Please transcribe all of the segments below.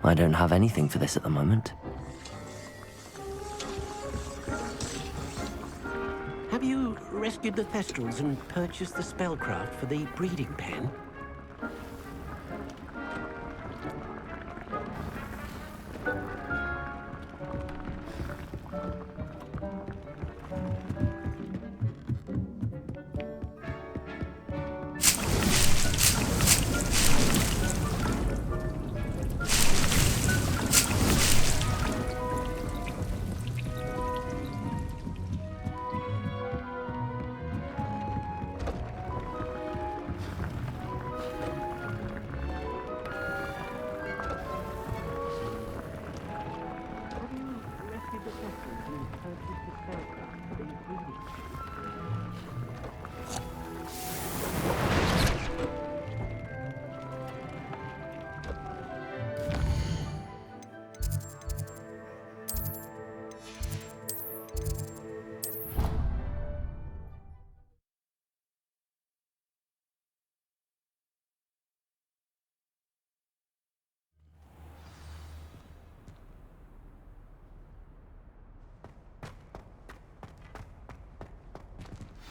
I don't have anything for this at the moment. Have you rescued the Thestrals and purchased the spellcraft for the breeding pen?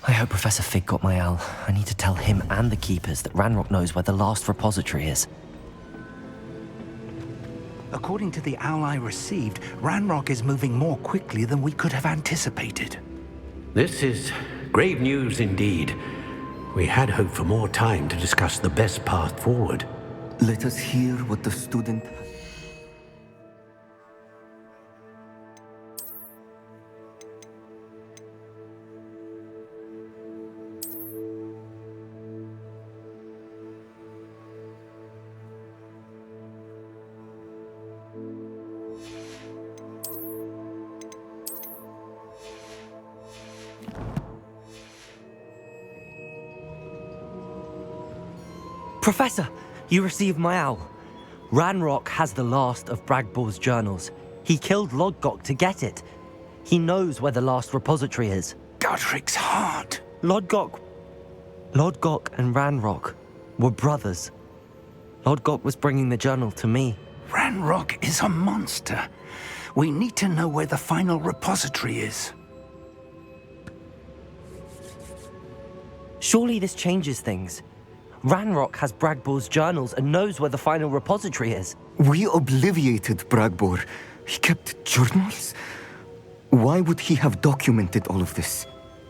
I hope Professor Fig got my owl. I need to tell him and the Keepers that Ranrock knows where the last repository is. According to the owl I received, Ranrock is moving more quickly than we could have anticipated. This is grave news indeed. We had hoped for more time to discuss the best path forward. Let us hear what the student... Professor, you received my owl. Ranrock has the last of Bragbor's journals. He killed Lodgok to get it. He knows where the last repository is. Godric's heart. Lodgok and Ranrock were brothers. Lodgok was bringing the journal to me. Ranrock is a monster. We need to know where the final repository is. Surely this changes things. Ranrock has Bragbor's journals and knows where the final repository is. We obliviated Bragbor. He kept journals? Why would he have documented all of this?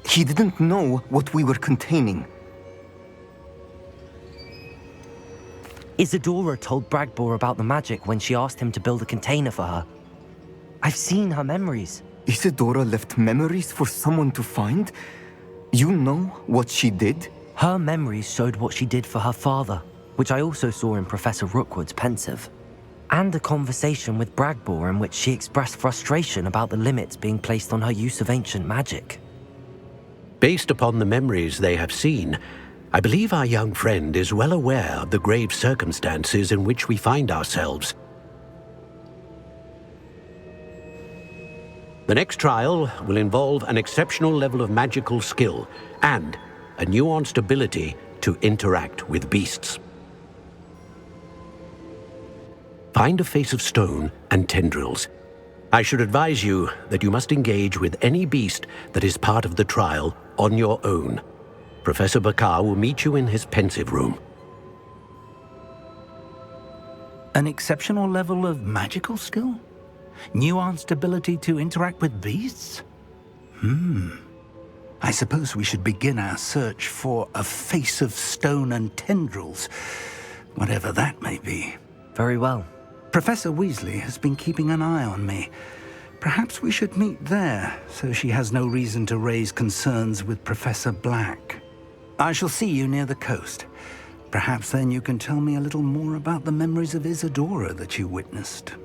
He didn't know what we were containing. Isadora told Bragbor about the magic when she asked him to build a container for her. I've seen her memories. Isadora left memories for someone to find? You know what she did? Her memories showed what she did for her father, which I also saw in Professor Rookwood's pensive, and a conversation with Bragbor in which she expressed frustration about the limits being placed on her use of ancient magic. Based upon the memories they have seen, I believe our young friend is well aware of the grave circumstances in which we find ourselves. The next trial will involve an exceptional level of magical skill and a nuanced ability to interact with beasts. Find a face of stone and tendrils. I should advise you that you must engage with any beast that is part of the trial on your own. Professor Bakar will meet you in his pensive room. An exceptional level of magical skill? Nuanced ability to interact with beasts? I suppose we should begin our search for a face of stone and tendrils, whatever that may be. Very well. Professor Weasley has been keeping an eye on me. Perhaps we should meet there, so she has no reason to raise concerns with Professor Black. I shall see you near the coast. Perhaps then you can tell me a little more about the memories of Isadora that you witnessed.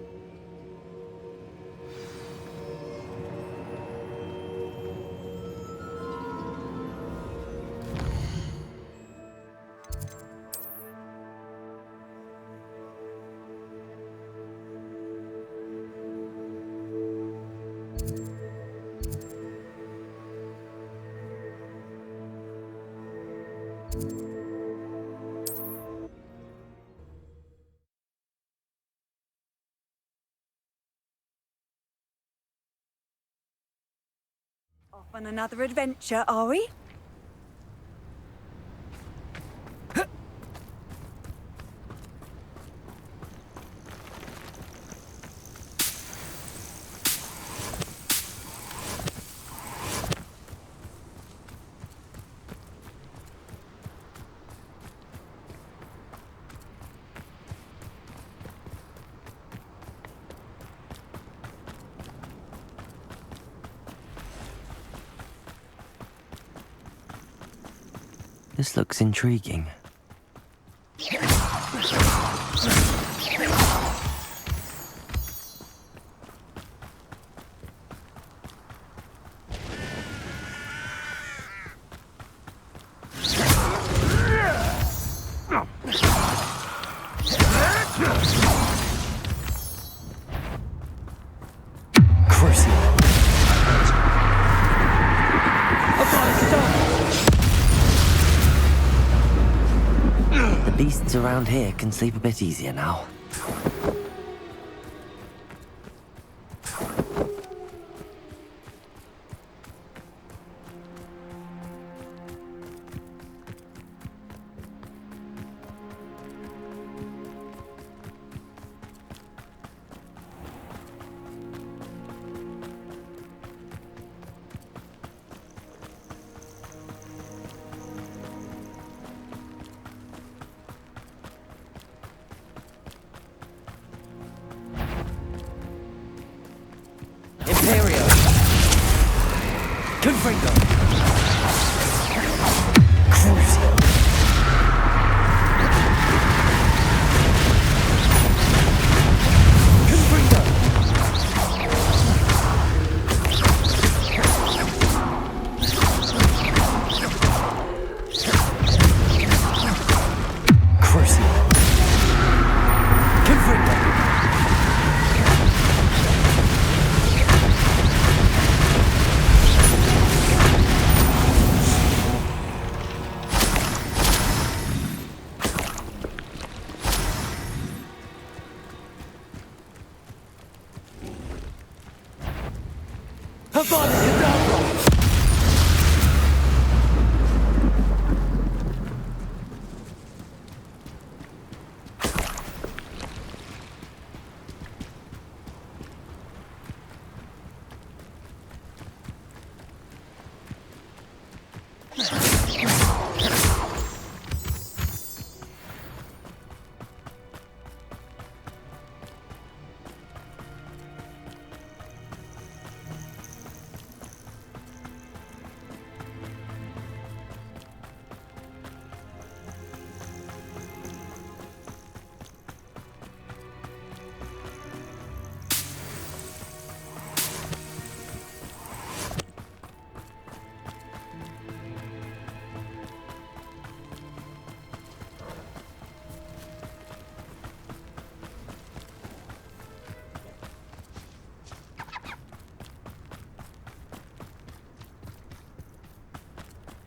On another adventure, are we? This looks intriguing. Beasts around here can sleep a bit easier now.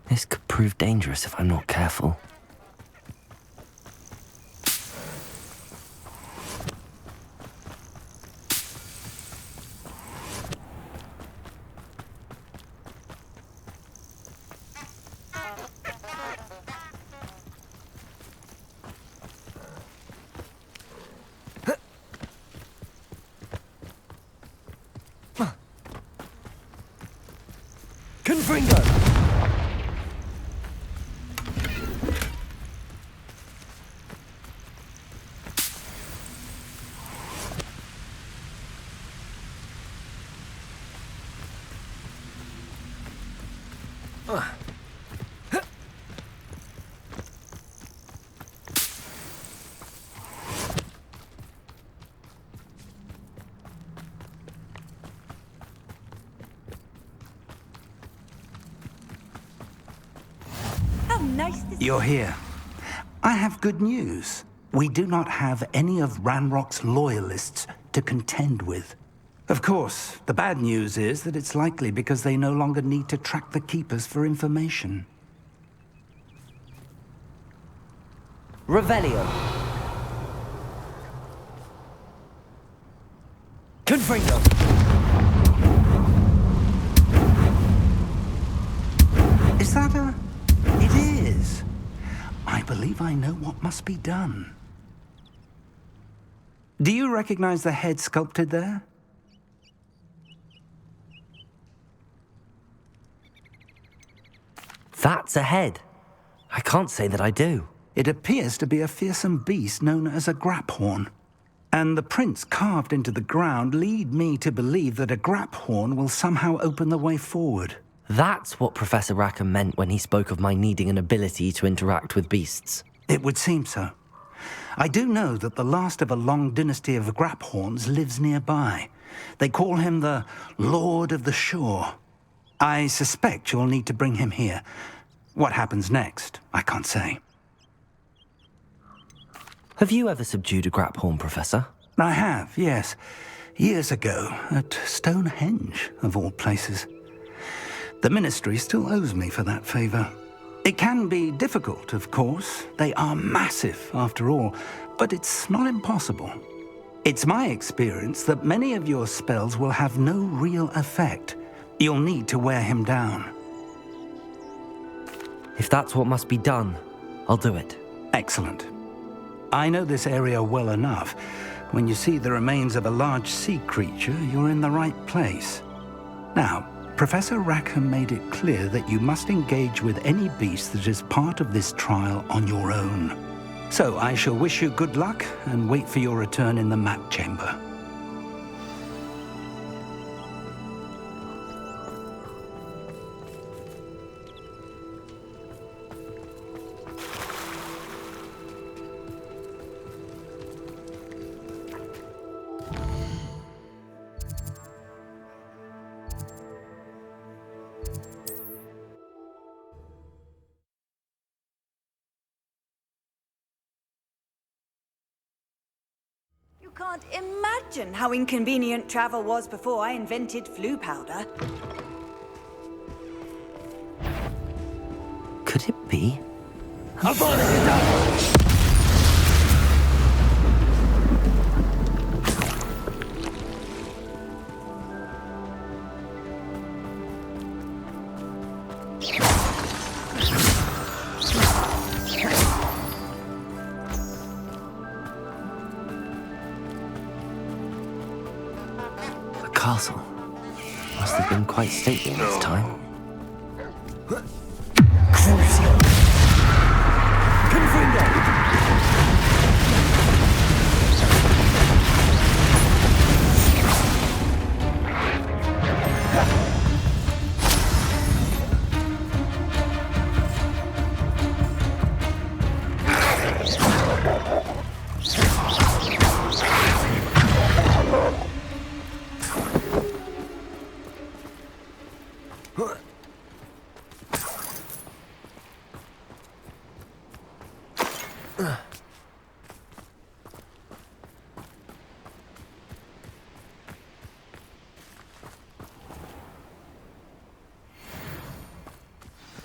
This could prove dangerous if I'm not careful. You're here. I have good news. We do not have any of Ranrock's loyalists to contend with. Of course, the bad news is that it's likely because they no longer need to track the Keepers for information. Revelio. Confringo. Is that a... It is. I believe I know what must be done. Do you recognize the head sculpted there? That's a head. I can't say that I do. It appears to be a fearsome beast known as a graphorn. And the prints carved into the ground lead me to believe that a graphorn will somehow open the way forward. That's what Professor Rackham meant when he spoke of my needing an ability to interact with beasts. It would seem so. I do know that the last of a long dynasty of graphorns lives nearby. They call him the Lord of the Shore. I suspect you'll need to bring him here. What happens next, I can't say. Have you ever subdued a graphorn, Professor? I have, yes. Years ago, at Stonehenge, of all places. The Ministry still owes me for that favor. It can be difficult, of course. They are massive, after all, but it's not impossible. It's my experience that many of your spells will have no real effect. You'll need to wear him down. If that's what must be done, I'll do it. Excellent. I know this area well enough. When you see the remains of a large sea creature, you're in the right place. Now, Professor Rackham made it clear that you must engage with any beast that is part of this trial on your own. So I shall wish you good luck and wait for your return in the map chamber. You can't imagine how inconvenient travel was before I invented flu powder. Could it be? The castle must have been quite stately in its time.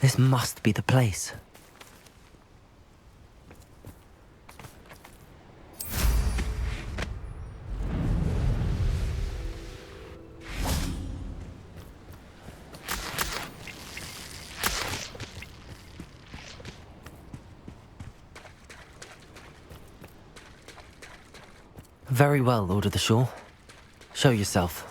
This must be the place. Very well, Lord of the Shore. Show yourself.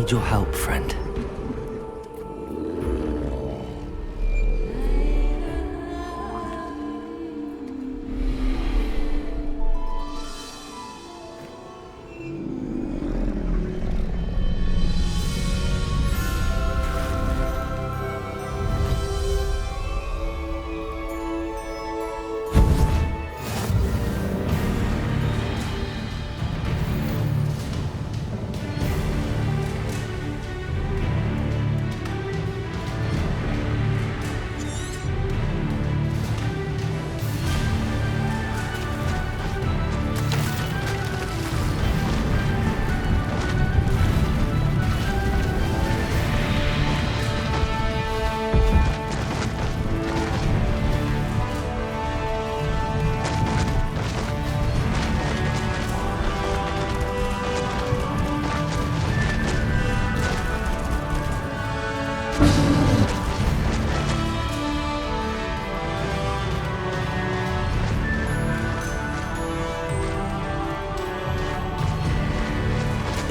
need your help, friend.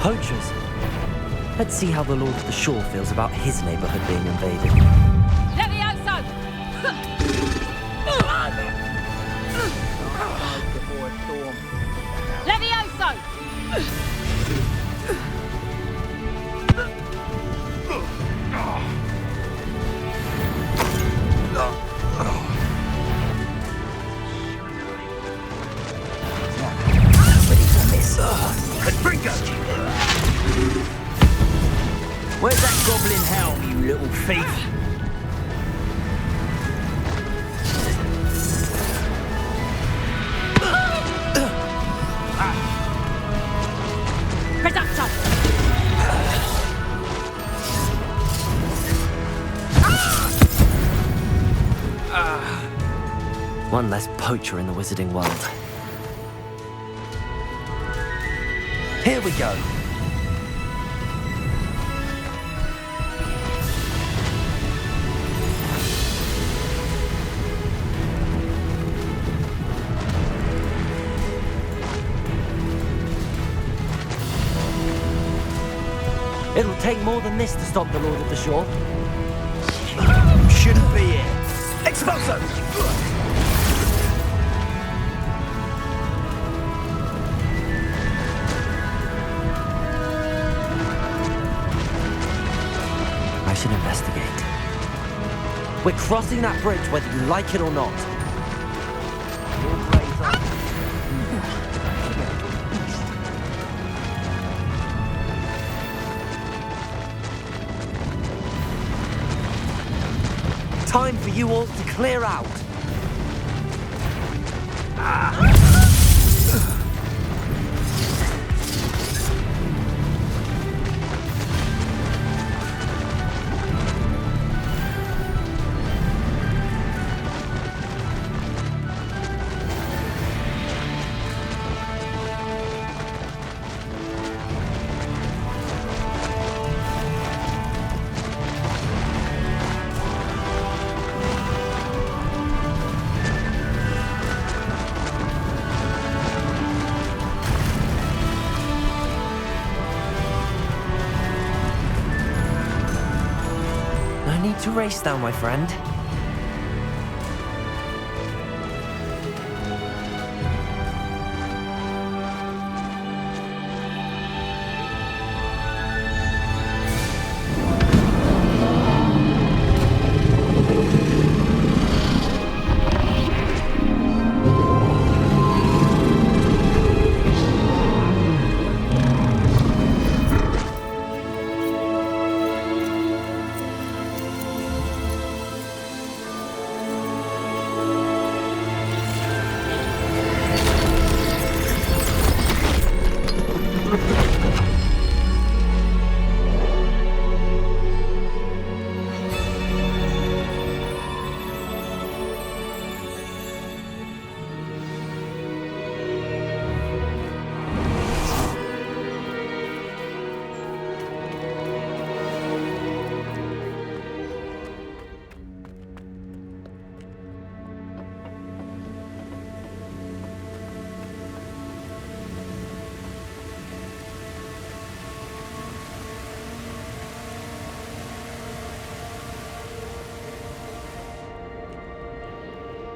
Poachers. Let's see how the Lord of the Shore feels about his neighborhood being invaded. Levioso! Levioso! Where's that goblin helm, you little thief? Reducto! One less poacher in the wizarding world. Here we go. It'll take more than this to stop the Lord of the Shore. Shouldn't be here. Expulso! I should investigate. We're crossing that bridge whether you like it or not. Time for you all to clear out. No need to race now, my friend.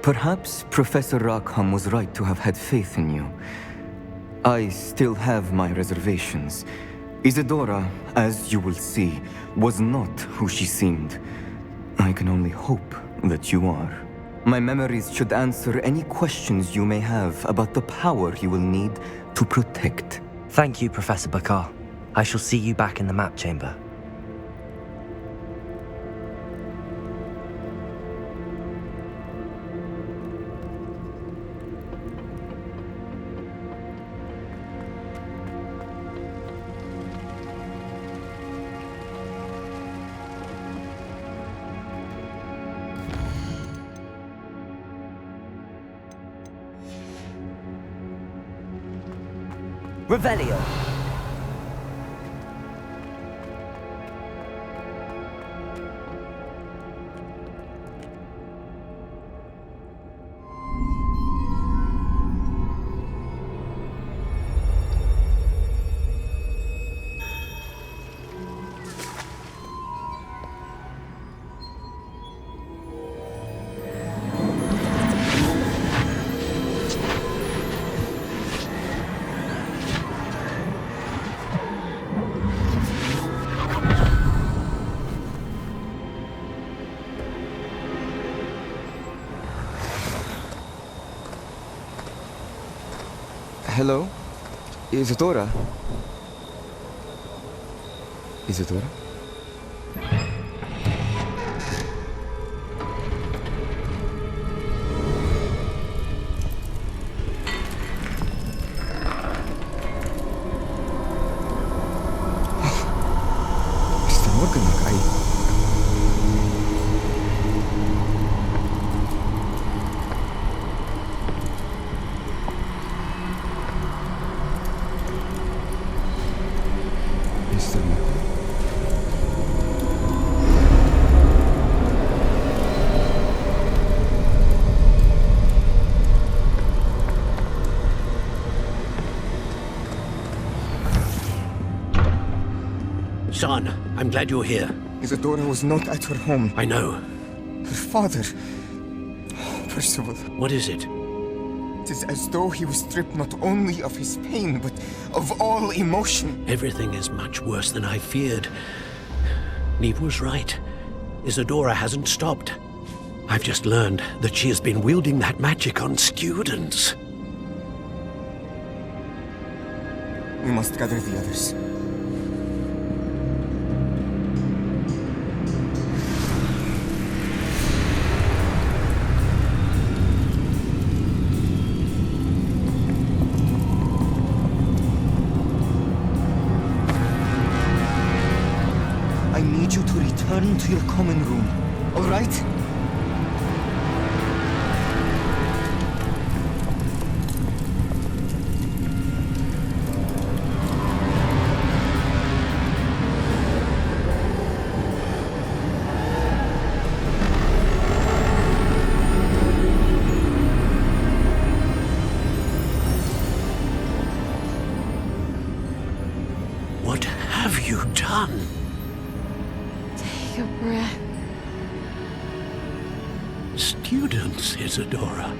Perhaps Professor Rackham was right to have had faith in you. I still have my reservations. Isadora, as you will see, was not who she seemed. I can only hope that you are. My memories should answer any questions you may have about the power you will need to protect. Thank you, Professor Bakar. I shall see you back in the map chamber. Revelio. Hello? Isadora? Isadora? Mr. Morgan, Mr. Morgan. Son, I'm glad you're here. Isadora was not at her home. I know. Her father... Percival. What is it? It is as though he was stripped not only of his pain, but of all emotion. Everything is much worse than I feared. Neve was right. Isadora hasn't stopped. I've just learned that she has been wielding that magic on students. We must gather the others. I need you to return to your common room, all right? What have you done? Take a breath. Students, Isadora.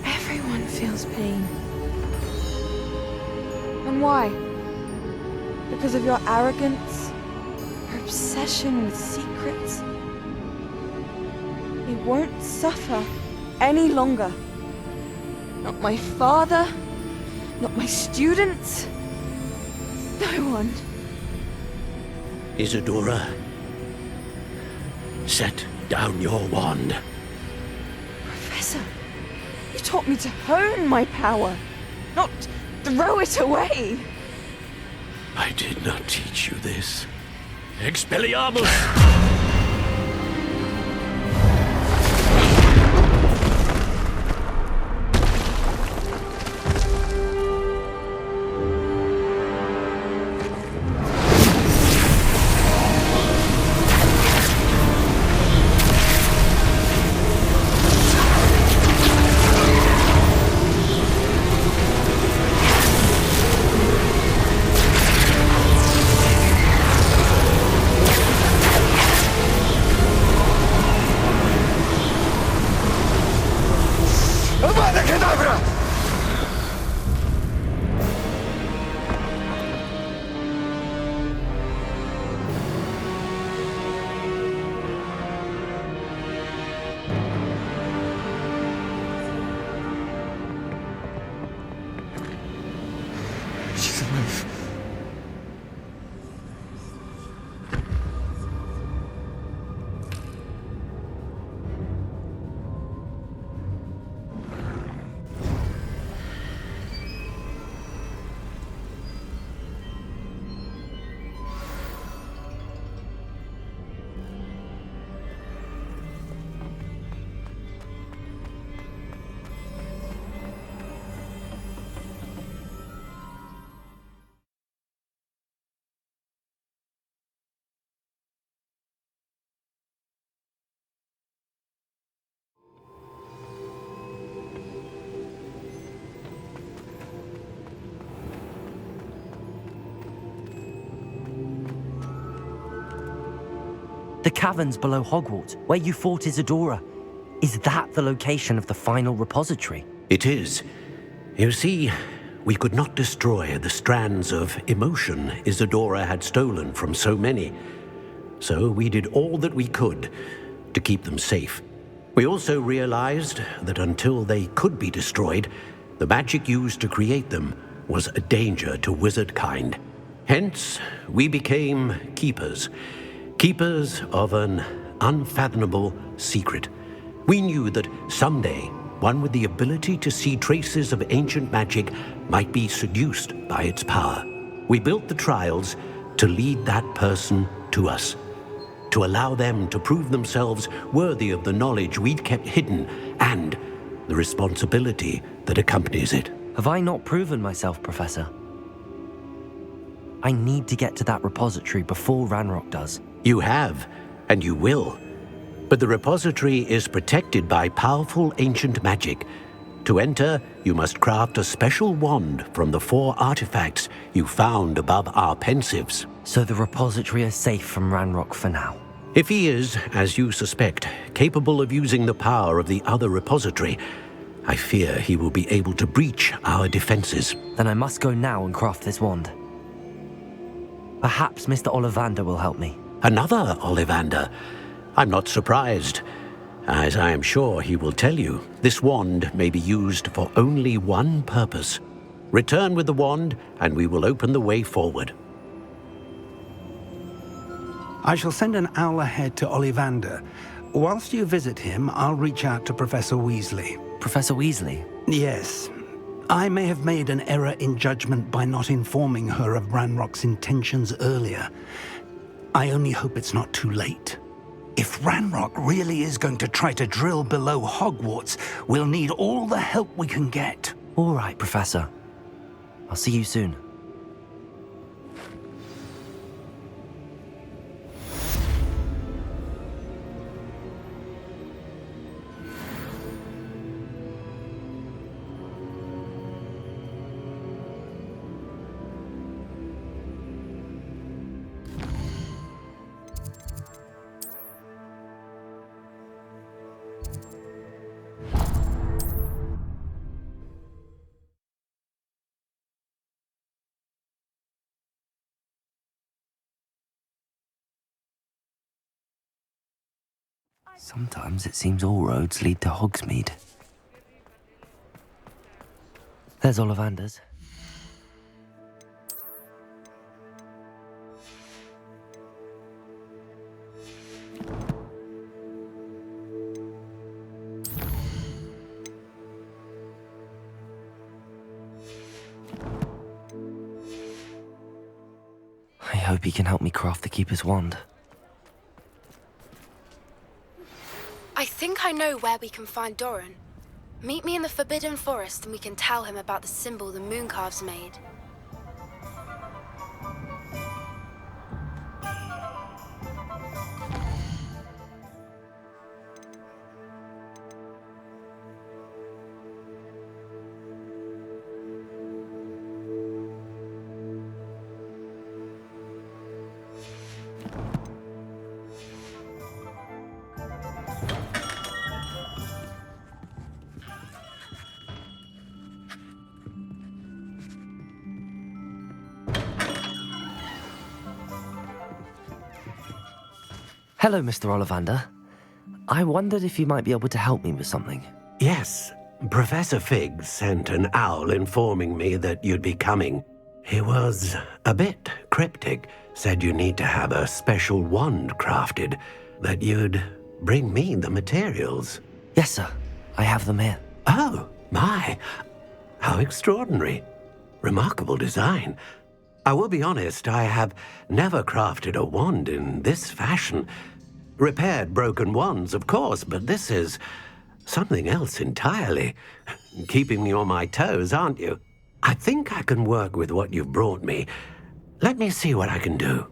Everyone feels pain. And why? Because of your arrogance? Your obsession with secrets? He won't suffer any longer. Not my father, not my students, no one. Isadora, set down your wand. Professor, you taught me to hone my power, not throw it away. I did not teach you this. Expelliarmus! She's alive. The caverns below Hogwarts, where you fought Isadora. Is that the location of the final repository? It is. You see, we could not destroy the strands of emotion Isadora had stolen from so many. So we did all that we could to keep them safe. We also realized that until they could be destroyed, the magic used to create them was a danger to wizard kind. Hence, we became keepers. Keepers of an unfathomable secret. We knew that someday, one with the ability to see traces of ancient magic might be seduced by its power. We built the trials to lead that person to us, to allow them to prove themselves worthy of the knowledge we'd kept hidden and the responsibility that accompanies it. Have I not proven myself, Professor? I need to get to that repository before Ranrock does. You have, and you will. But the repository is protected by powerful ancient magic. To enter, you must craft a special wand from the 4 artifacts you found above our pensives. So the repository is safe from Ranrock for now. If he is, as you suspect, capable of using the power of the other repository, I fear he will be able to breach our defenses. Then I must go now and craft this wand. Perhaps Mr. Ollivander will help me. Another Ollivander? I'm not surprised. As I am sure he will tell you, this wand may be used for only one purpose. Return with the wand, and we will open the way forward. I shall send an owl ahead to Ollivander. Whilst you visit him, I'll reach out to Professor Weasley. Professor Weasley? Yes. I may have made an error in judgment by not informing her of Ranrock's intentions earlier. I only hope it's not too late. If Ranrock really is going to try to drill below Hogwarts, we'll need all the help we can get. All right, Professor. I'll see you soon. Sometimes it seems all roads lead to Hogsmeade. There's Ollivander's. I hope he can help me craft the Keeper's wand. I think I know where we can find Doran. Meet me in the Forbidden Forest and we can tell him about the symbol the Mooncalves made. Hello, Mr. Ollivander. I wondered if you might be able to help me with something. Yes, Professor Fig sent an owl informing me that you'd be coming. He was a bit cryptic, said you need to have a special wand crafted, that you'd bring me the materials. Yes, sir. I have them here. Oh, my. How extraordinary. Remarkable design. I will be honest, I have never crafted a wand in this fashion. Repaired broken wands, of course, but this is something else entirely. Keeping me on my toes, aren't you? I think I can work with what you've brought me. Let me see what I can do.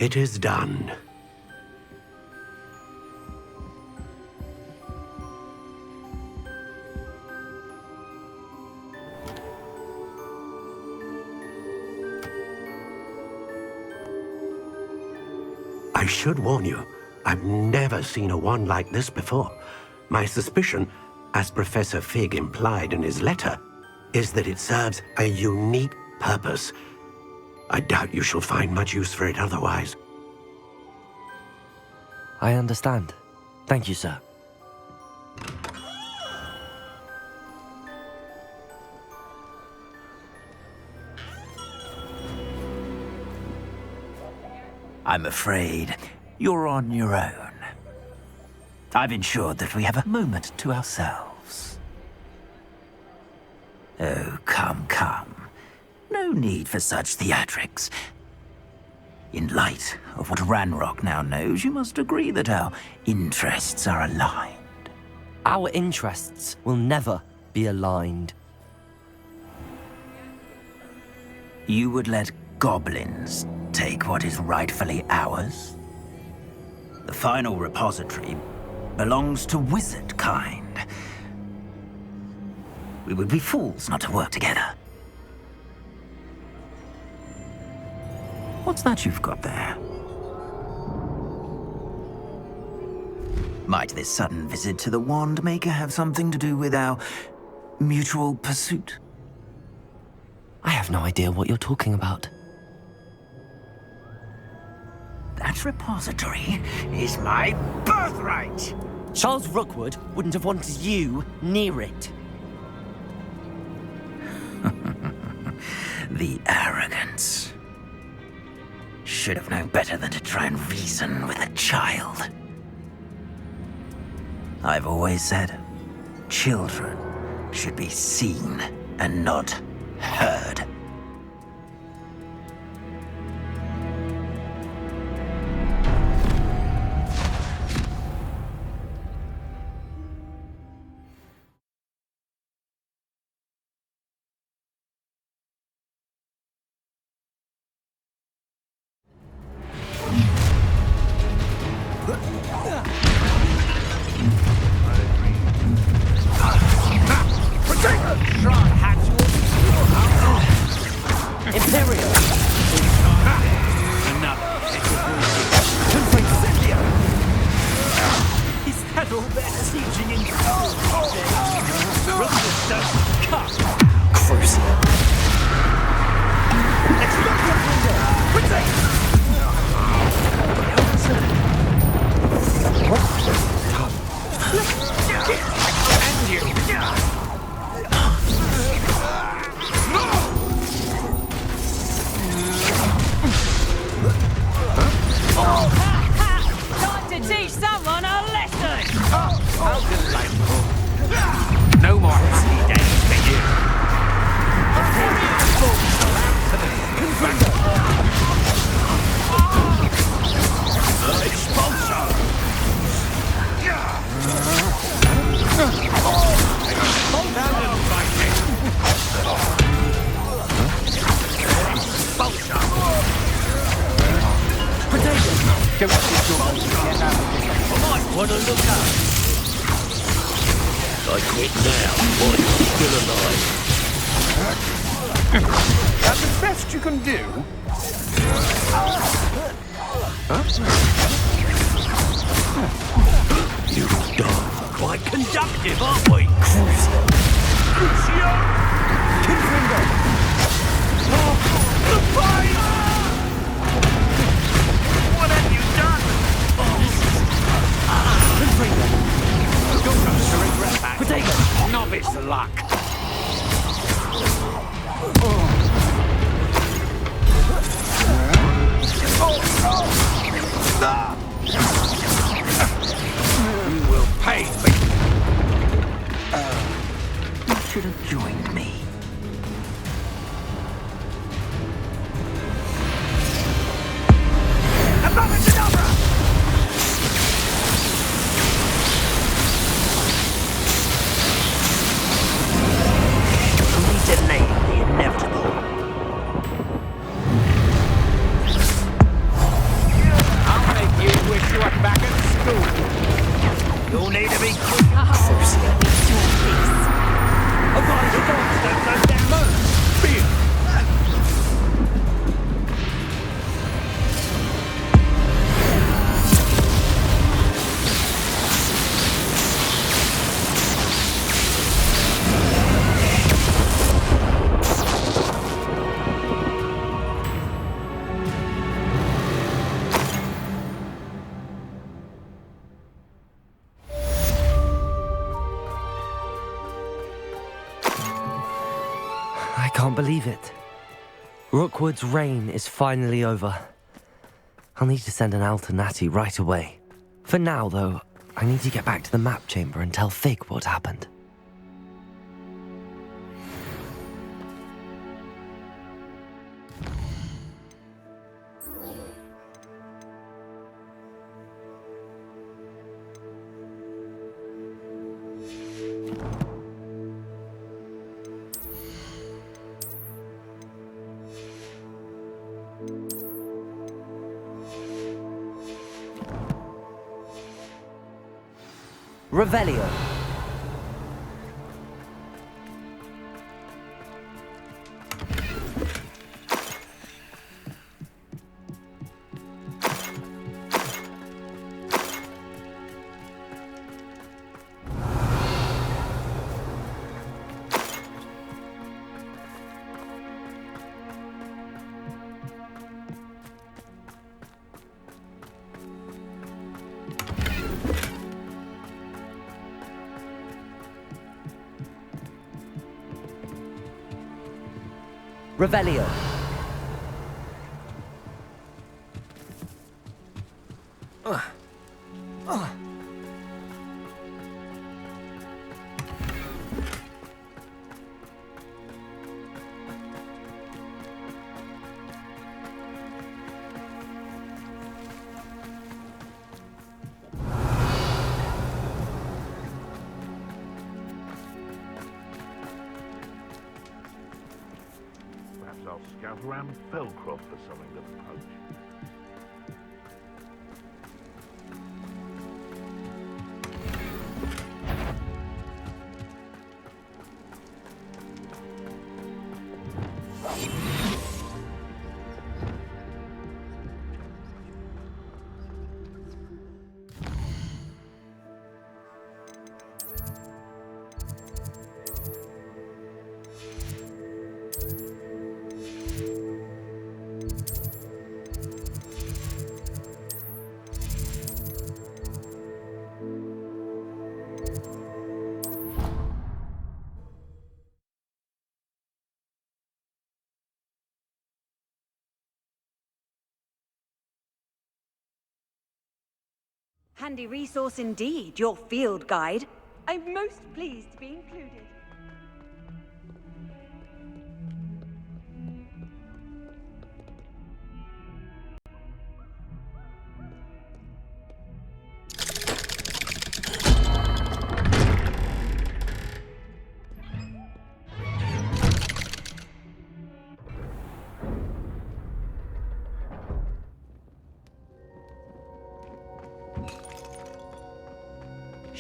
It is done. I should warn you, I've never seen a wand like this before. My suspicion, as Professor Fig implied in his letter, is that it serves a unique purpose. I doubt you shall find much use for it otherwise. I understand. Thank you, sir. I'm afraid you're on your own. I've ensured that we have a moment to ourselves. Oh, come, come. No need for such theatrics. In light of what Ranrock now knows, you must agree that our interests are aligned. Our interests will never be aligned. You would let goblins take what is rightfully ours? The final repository belongs to wizard kind. We would be fools not to work together. What's that you've got there? Might this sudden visit to the Wand Maker have something to do with our mutual pursuit? I have no idea what you're talking about. That repository is my birthright! Charles Rookwood wouldn't have wanted you near it. The arrogance. Should have known better than to try and reason with a child. I've always said, children should be seen and not heard. Wanna look up? I quit now, while you're still alive. That's the best you can do? You darn quite conductive, aren't we? Crucio! Kinfinger! The fire! What have you done? Kinfinger! You'll come to regret that. Potato! Novice luck! You will pay me. You should have joined me. Abracadabra! We delayed the inevitable. I'll make you wish you were back at school. You'll need to be quicker. I can't believe it. Rookwood's reign is finally over. I'll need to send an owl to Natty right away. For now, though, I need to get back to the map chamber and tell Fig what happened. Revelio. Revelio. I'll scout around Fellcroft for something to poach. Handy resource indeed, your field guide. I'm most pleased to be included.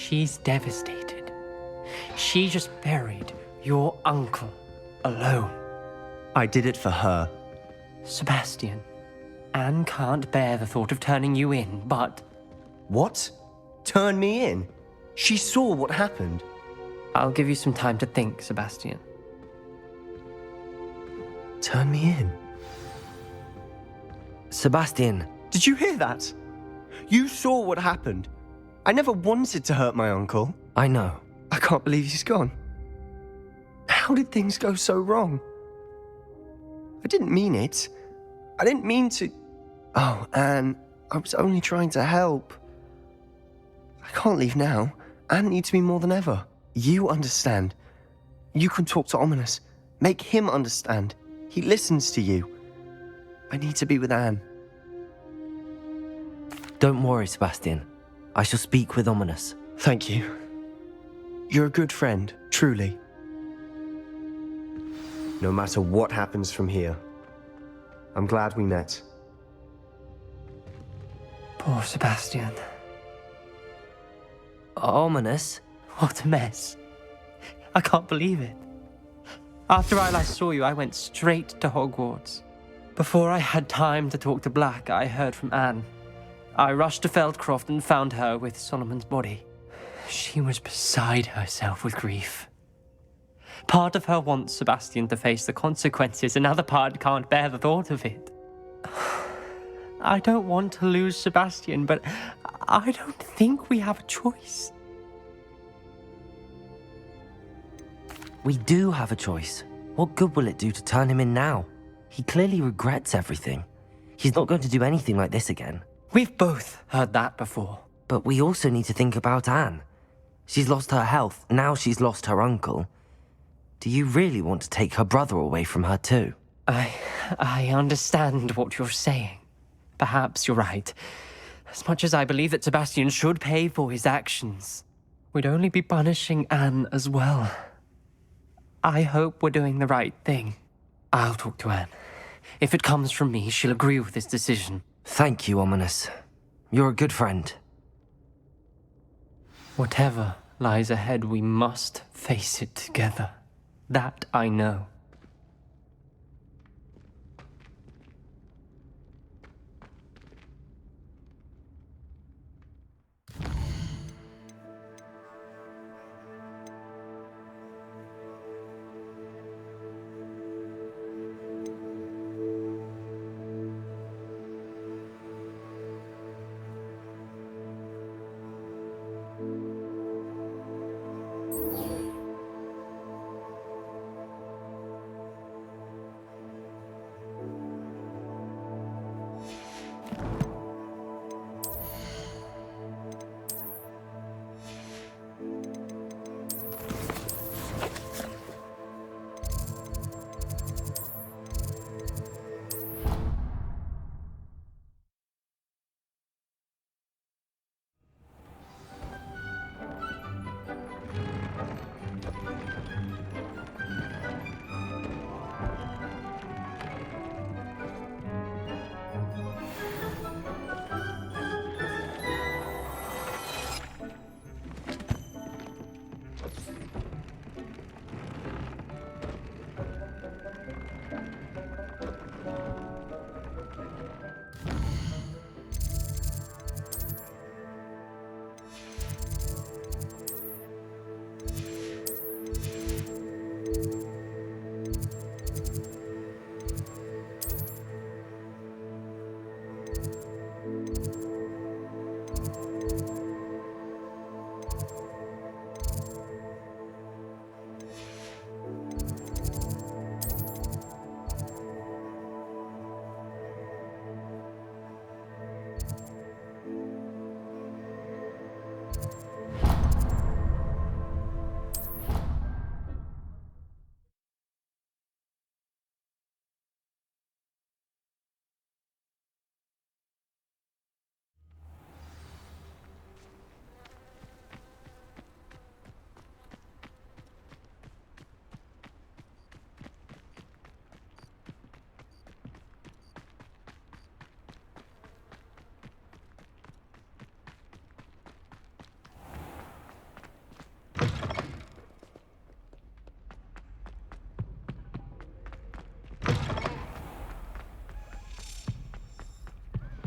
She's devastated. She just buried your uncle alone. I did it for her. Sebastian, Anne can't bear the thought of turning you in, but... What? Turn me in? She saw what happened. I'll give you some time to think, Sebastian. Turn me in? Sebastian. Did you hear that? You saw what happened. I never wanted to hurt my uncle. I know. I can't believe he's gone. How did things go so wrong? I didn't mean it. I didn't mean to... Oh, Anne, I was only trying to help. I can't leave now. Anne needs me more than ever. You understand. You can talk to Ominous. Make him understand. He listens to you. I need to be with Anne. Don't worry, Sebastian. I shall speak with Ominous. Thank you. You're a good friend, truly. No matter what happens from here, I'm glad we met. Poor Sebastian. Ominous? What a mess. I can't believe it. After I last saw you, I went straight to Hogwarts. Before I had time to talk to Black, I heard from Anne. I rushed to Feldcroft and found her with Solomon's body. She was beside herself with grief. Part of her wants Sebastian to face the consequences, another part can't bear the thought of it. I don't want to lose Sebastian, but I don't think we have a choice. We do have a choice. What good will it do to turn him in now? He clearly regrets everything. He's not going to do anything like this again. We've both heard that before. But we also need to think about Anne. She's lost her health, now she's lost her uncle. Do you really want to take her brother away from her too? I understand what you're saying. Perhaps you're right. As much as I believe that Sebastian should pay for his actions, we'd only be punishing Anne as well. I hope we're doing the right thing. I'll talk to Anne. If it comes from me, she'll agree with this decision. Thank you, Ominous. You're a good friend. Whatever lies ahead, we must face it together. That I know.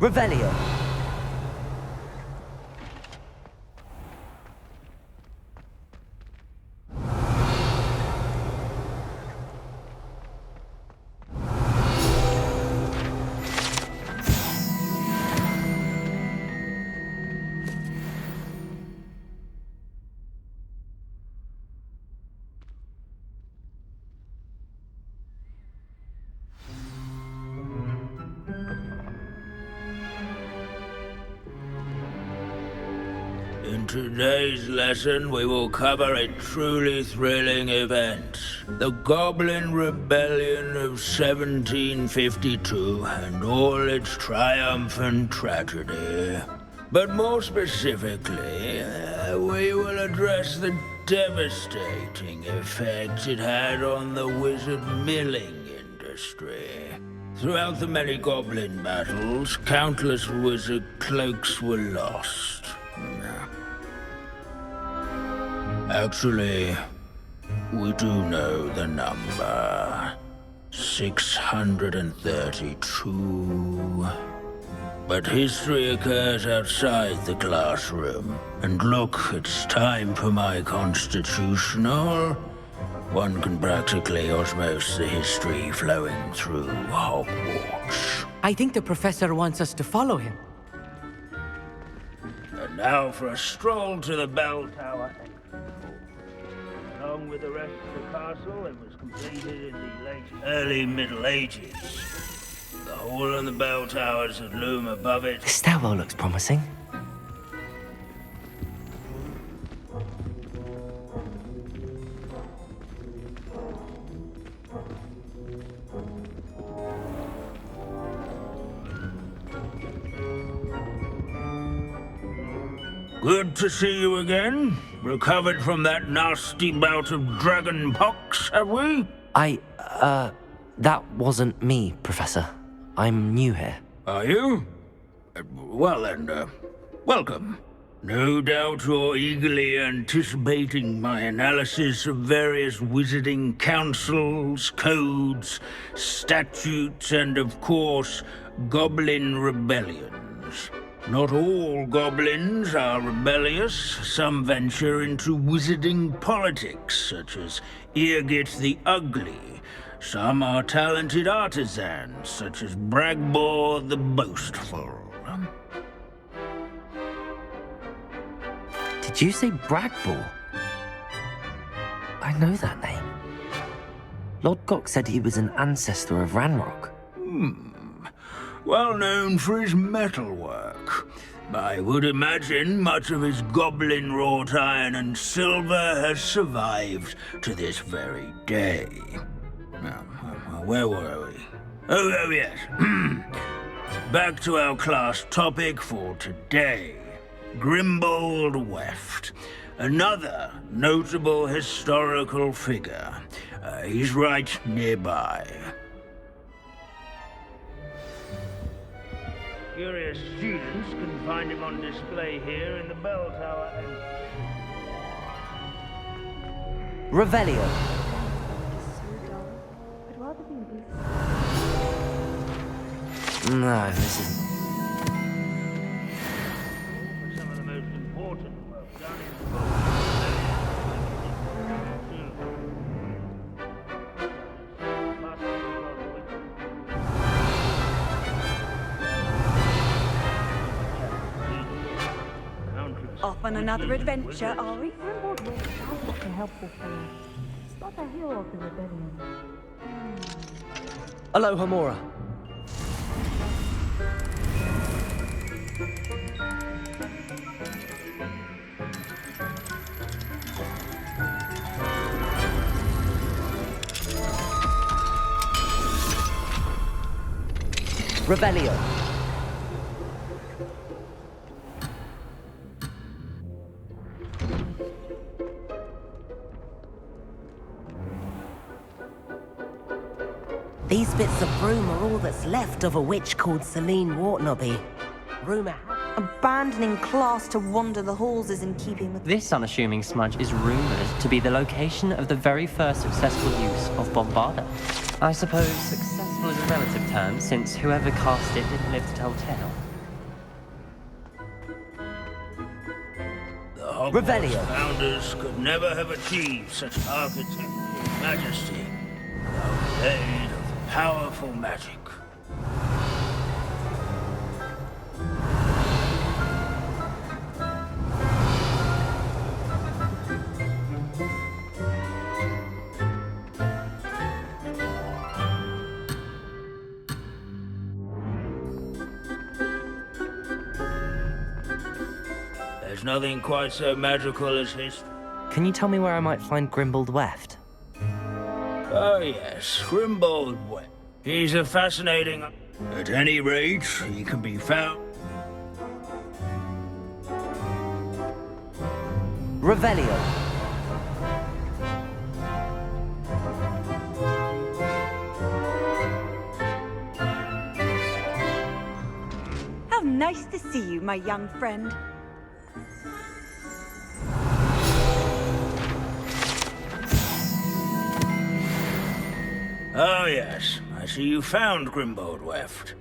Revelio. In today's lesson, we will cover a truly thrilling event. The Goblin Rebellion of 1752 and all its triumphant tragedy. But more specifically, we will address the devastating effect it had on the wizard milling industry. Throughout the many goblin battles, countless wizard cloaks were lost. Actually, we do know the number. 632. But history occurs outside the classroom. And look, it's time for my constitutional. One can practically osmose the history flowing through Hogwarts. I think the professor wants us to follow him. And now for a stroll to the bell tower. Along with the rest of the castle, it was completed in the early Middle Ages. The hall and the bell towers that loom above it. The stairwell looks promising. Good to see you again. Recovered from that nasty bout of dragon pox, have we? That wasn't me, Professor. I'm new here. Are you? Well then, welcome. No doubt you're eagerly anticipating my analysis of various wizarding councils, codes, statutes, and of course, goblin rebellions. Not all goblins are rebellious. Some venture into wizarding politics, such as Eargit the Ugly. Some are talented artisans, such as Bragbor the Boastful. Did you say Bragbor? I know that name. Lord Gok said he was an ancestor of Ranrock. Well known for his metalwork. I would imagine much of his goblin-wrought iron and silver has survived to this very day. Now, where were we? Oh yes. Back to our class topic for today. Grimbold Weft. Another notable historical figure. He's right nearby. Curious students can find him on display here in the bell tower. Revelio. No, this isn't. Some of the most important work done in Off on another adventure, are we? Such a helpful fellow. Not a hero of the rebellion. Aloha Mora. Revelio. These bits of broom are all that's left of a witch called Celine Wartnobby. Rumour abandoning class to wander the halls is in keeping with... This unassuming smudge is rumoured to be the location of the very first successful use of Bombarda. I suppose successful is a relative term, since whoever cast it didn't live to tell tale. Hogwarts Revelio. founders could never have achieved such architectural majesty without the aid of powerful magic. There's nothing quite so magical as history. Can you tell me where I might find Grimbold Weft? Oh yes, Grimbold Weft. He's a fascinating... At any rate, he can be found... Revelio. How nice to see you, my young friend. Oh yes, I see you found Grimbold Weft.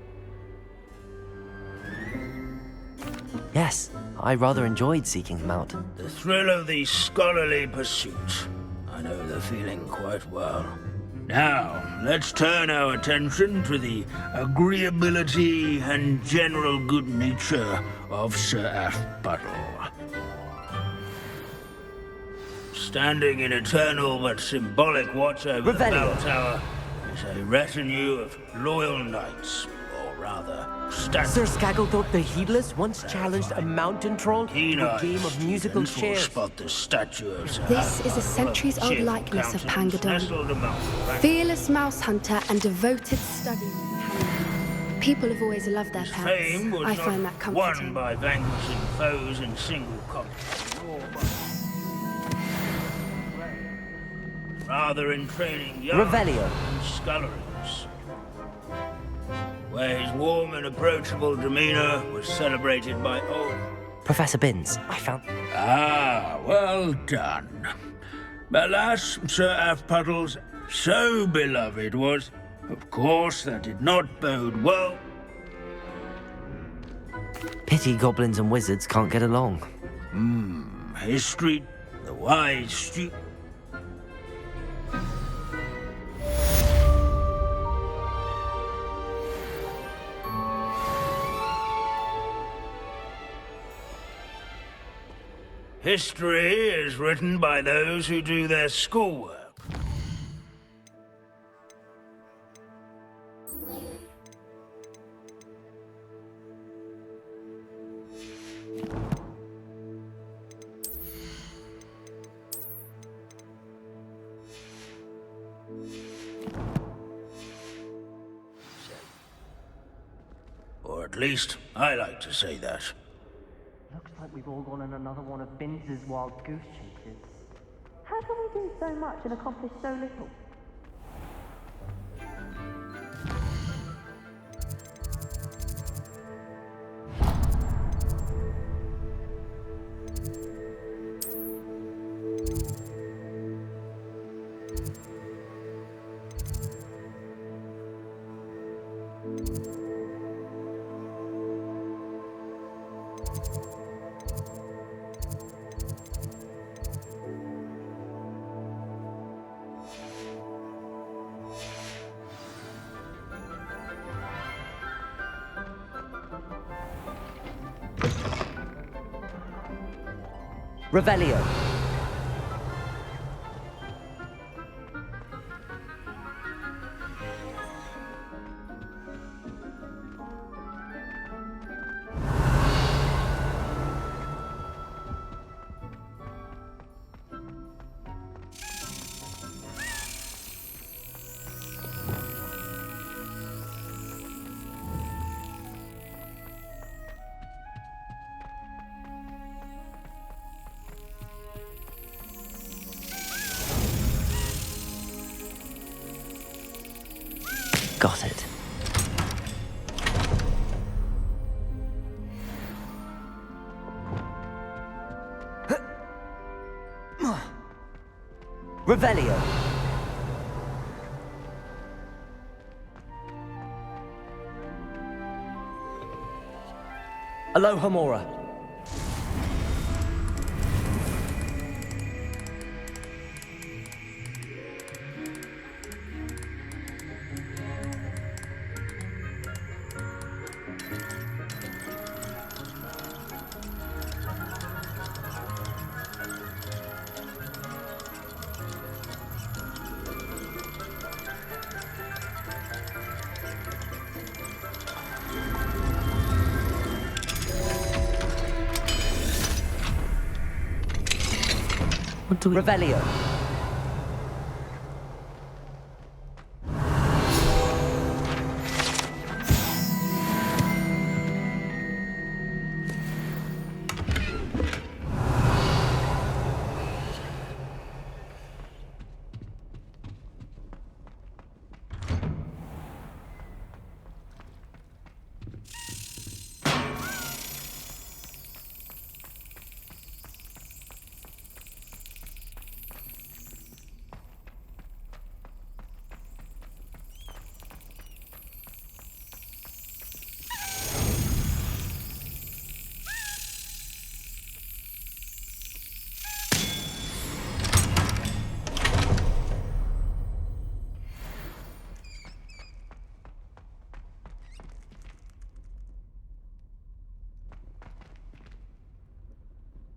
Yes, I rather enjoyed seeking him out. The thrill of the scholarly pursuit. I know the feeling quite well. Now, let's turn our attention to the agreeability and general good nature of Sir Ashbuttle. Standing in eternal but symbolic watch over the bell tower is a retinue of loyal knights, or rather, statues. Sir Skagglethorpe the Heedless once challenged a mountain troll to a game of musical chairs. Spot the statue of Sir This is a centuries-old likeness of Pangadon. Fearless mouse hunter and devoted study companion. People have always loved their pets. Fame was I find not that comforting. won by vanquishing foes in single combat, rather in training young Revelio. sculleries, where his warm and approachable demeanor was celebrated by all. Professor Binns, I found... Ah, well done. Alas, Sir Ashbuttle's so beloved was, of course, that did not bode well. Pity goblins and wizards can't get along. History, the wise student. History is written by those who do their schoolwork. Or at least, I like to say that. Looks like we've all gone on another one of Binns's wild goose chases. How can we do so much and accomplish so little? Revelio. Got it. Revelio. Alohomora. What do we... Revelio.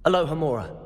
Aloha Mora.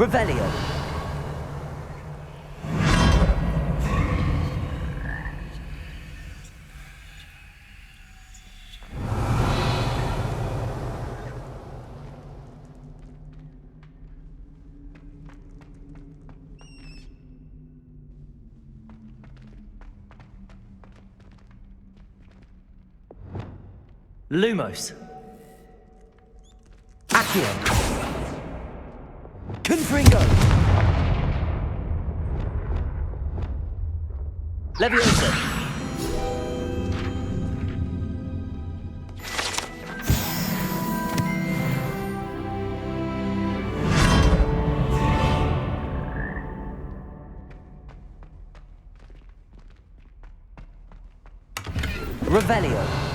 Revelio. Lumos. Accio. Confringo. Leviosa. Revelio.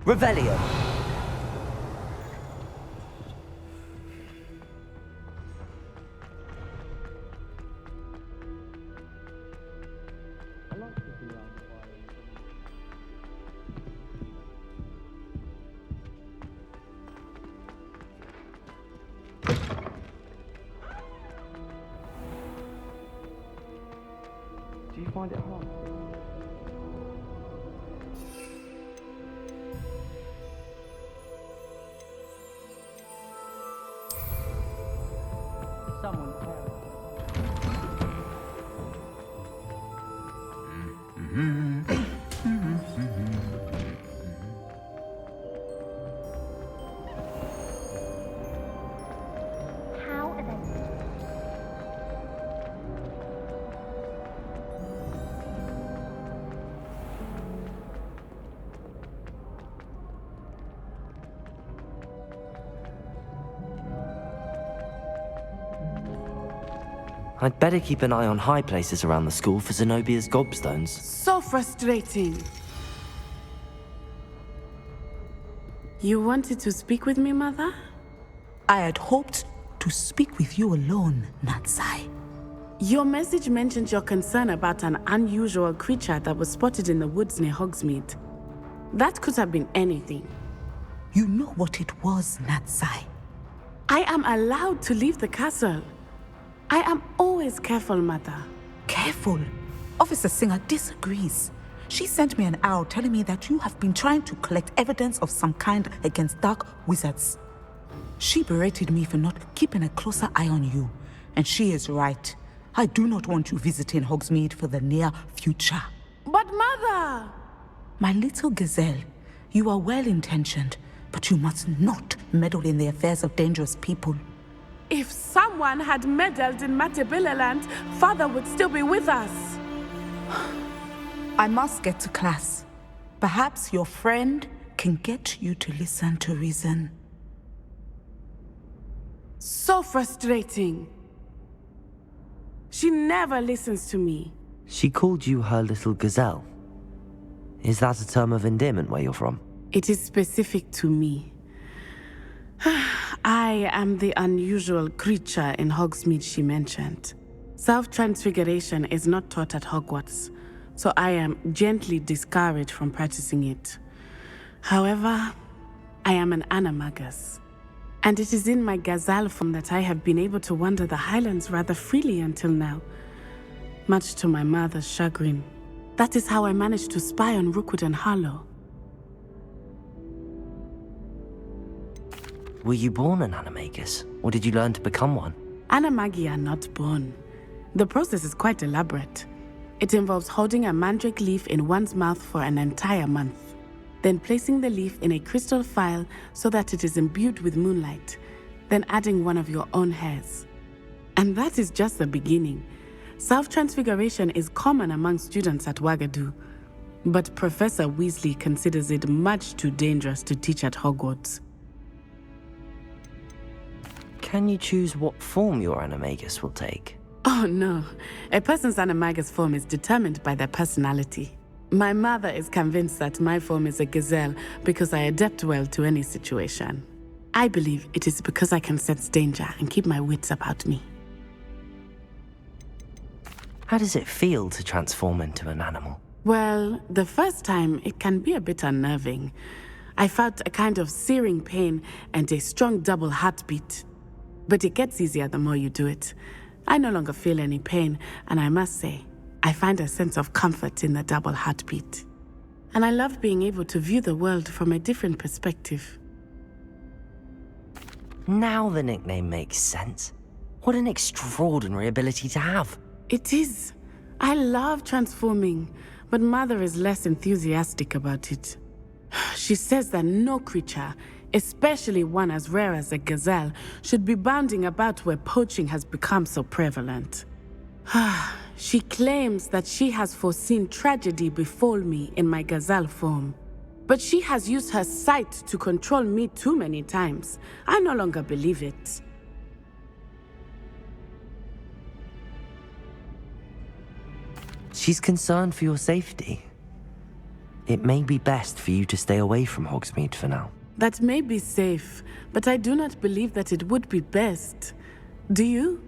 Revelio. Do you find it hard? How are they? I'd better keep an eye on high places around the school for Zenobia's gobstones. So frustrating. You wanted to speak with me, Mother? I had hoped to speak with you alone, Natsai. Your message mentioned your concern about an unusual creature that was spotted in the woods near Hogsmeade. That could have been anything. You know what it was, Natsai. I am allowed to leave the castle. I am always careful, Mother. Careful? Officer Singer disagrees. She sent me an owl telling me that you have been trying to collect evidence of some kind against dark wizards. She berated me for not keeping a closer eye on you, and she is right. I do not want you visiting Hogsmeade for the near future. But Mother! My little gazelle, you are well-intentioned, but you must not meddle in the affairs of dangerous people. If someone had meddled in Matabeleland, Father would still be with us. I must get to class. Perhaps your friend can get you to listen to reason. So frustrating. She never listens to me. She called you her little gazelle. Is that a term of endearment where you're from? It is specific to me. I am the unusual creature in Hogsmeade she mentioned. Self-transfiguration is not taught at Hogwarts, so I am gently discouraged from practicing it. However, I am an animagus, and it is in my gazelle form that I have been able to wander the Highlands rather freely until now, much to my mother's chagrin. That is how I managed to spy on Rookwood and Harlow. Were you born an animagus, or did you learn to become one? Animagi are not born. The process is quite elaborate. It involves holding a mandrake leaf in one's mouth for an entire month, then placing the leaf in a crystal phial so that it is imbued with moonlight, then adding one of your own hairs. And that is just the beginning. Self-transfiguration is common among students at Wagadu, but Professor Weasley considers it much too dangerous to teach at Hogwarts. Can you choose what form your animagus will take? Oh no, a person's animagus form is determined by their personality. My mother is convinced that my form is a gazelle because I adapt well to any situation. I believe it is because I can sense danger and keep my wits about me. How does it feel to transform into an animal? Well, the first time it can be a bit unnerving. I felt a kind of searing pain and a strong double heartbeat. But it gets easier the more you do it. I no longer feel any pain, and I must say, I find a sense of comfort in the double heartbeat. And I love being able to view the world from a different perspective. Now the nickname makes sense. What an extraordinary ability to have. It is. I love transforming, but Mother is less enthusiastic about it. She says that no creature, especially one as rare as a gazelle, should be bounding about where poaching has become so prevalent. She claims that she has foreseen tragedy befall me in my gazelle form. But she has used her sight to control me too many times. I no longer believe it. She's concerned for your safety. It may be best for you to stay away from Hogsmeade for now. That may be safe, but I do not believe that it would be best. Do you?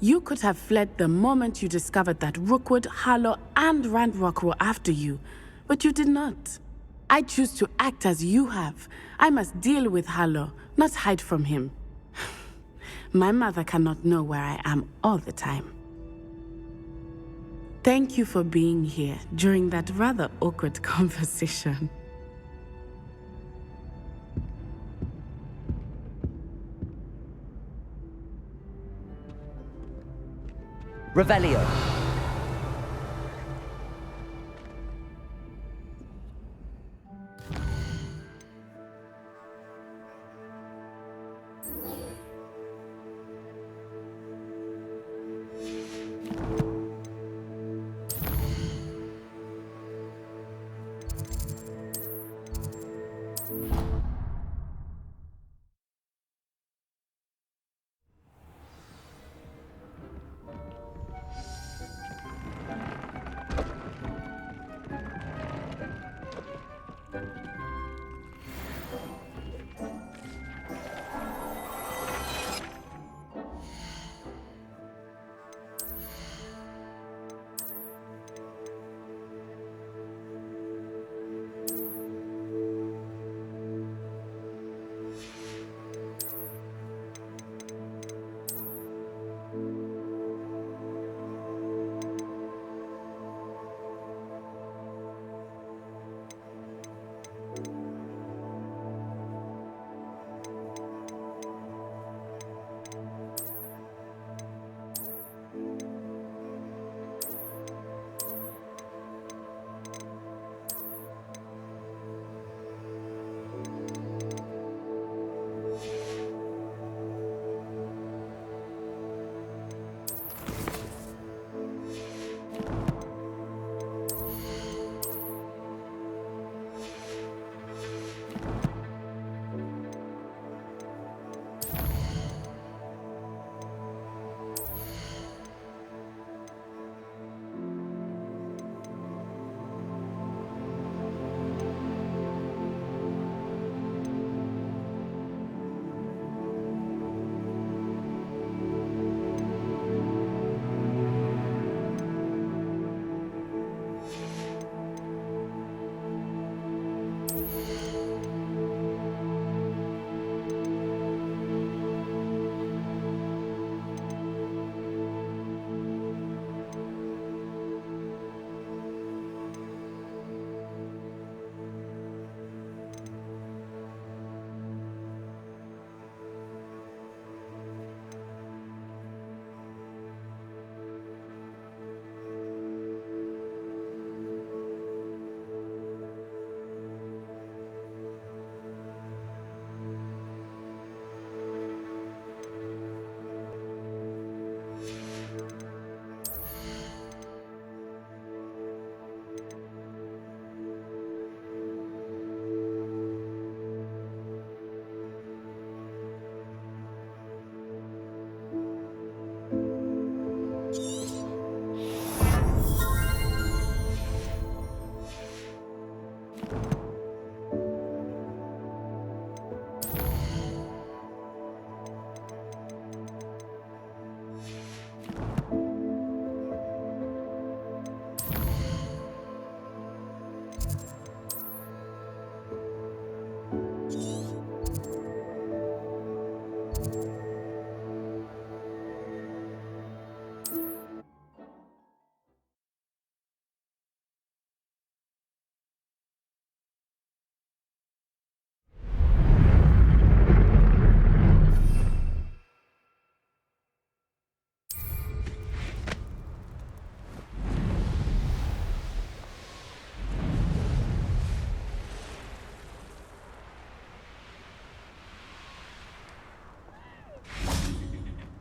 You could have fled the moment you discovered that Rookwood, Harlow, and Ranroka were after you, but you did not. I choose to act as you have. I must deal with Harlow, not hide from him. My mother cannot know where I am all the time. Thank you for being here during that rather awkward conversation. Revelio.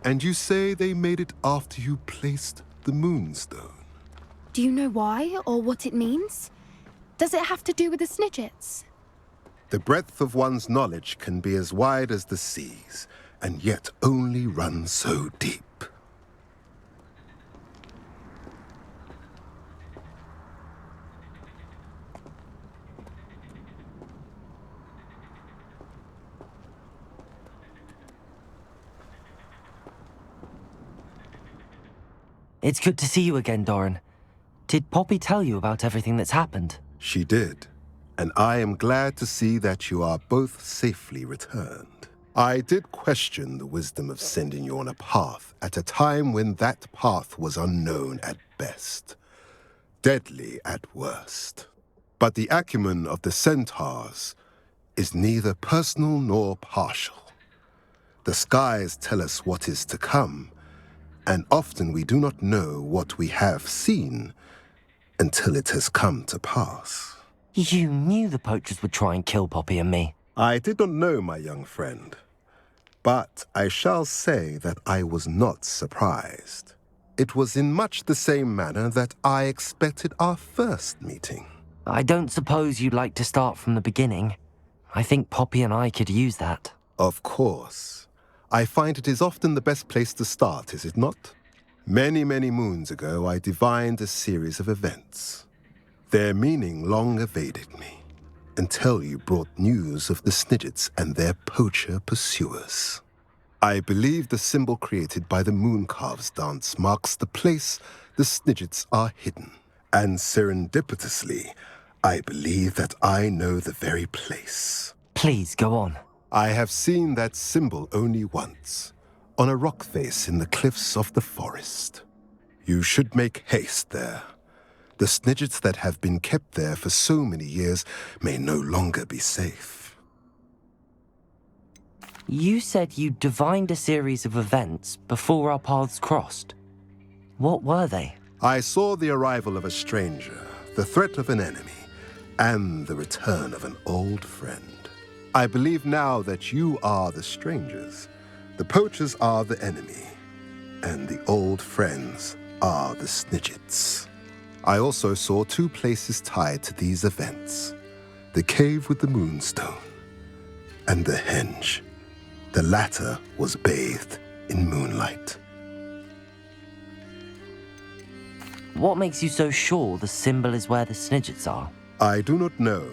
And you say they made it after you placed the moonstone? Do you know why or what it means? Does it have to do with the Snidgets? The breadth of one's knowledge can be as wide as the seas, and yet only run so deep. It's good to see you again, Doran. Did Poppy tell you about everything that's happened? She did, and I am glad to see that you are both safely returned. I did question the wisdom of sending you on a path at a time when that path was unknown at best, deadly at worst. But the acumen of the centaurs is neither personal nor partial. The skies tell us what is to come, and often we do not know what we have seen until it has come to pass. You knew the poachers would try and kill Poppy and me. I did not know, my young friend, but I shall say that I was not surprised. It was in much the same manner that I expected our first meeting. I don't suppose you'd like to start from the beginning. I think Poppy and I could use that. Of course. I find it is often the best place to start, is it not? Many, many moons ago, I divined a series of events. Their meaning long evaded me, until you brought news of the Snidgets and their poacher pursuers. I believe the symbol created by the Mooncalves dance marks the place the Snidgets are hidden. And serendipitously, I believe that I know the very place. Please, go on. I have seen that symbol only once, on a rock face in the cliffs of the forest. You should make haste there. The Snidgets that have been kept there for so many years may no longer be safe. You said you divined a series of events before our paths crossed. What were they? I saw the arrival of a stranger, the threat of an enemy, and the return of an old friend. I believe now that you are the strangers. The poachers are the enemy, and the old friends are the Snidgets. I also saw two places tied to these events: the cave with the moonstone and the henge. The latter was bathed in moonlight. What makes you so sure the symbol is where the Snidgets are? I do not know.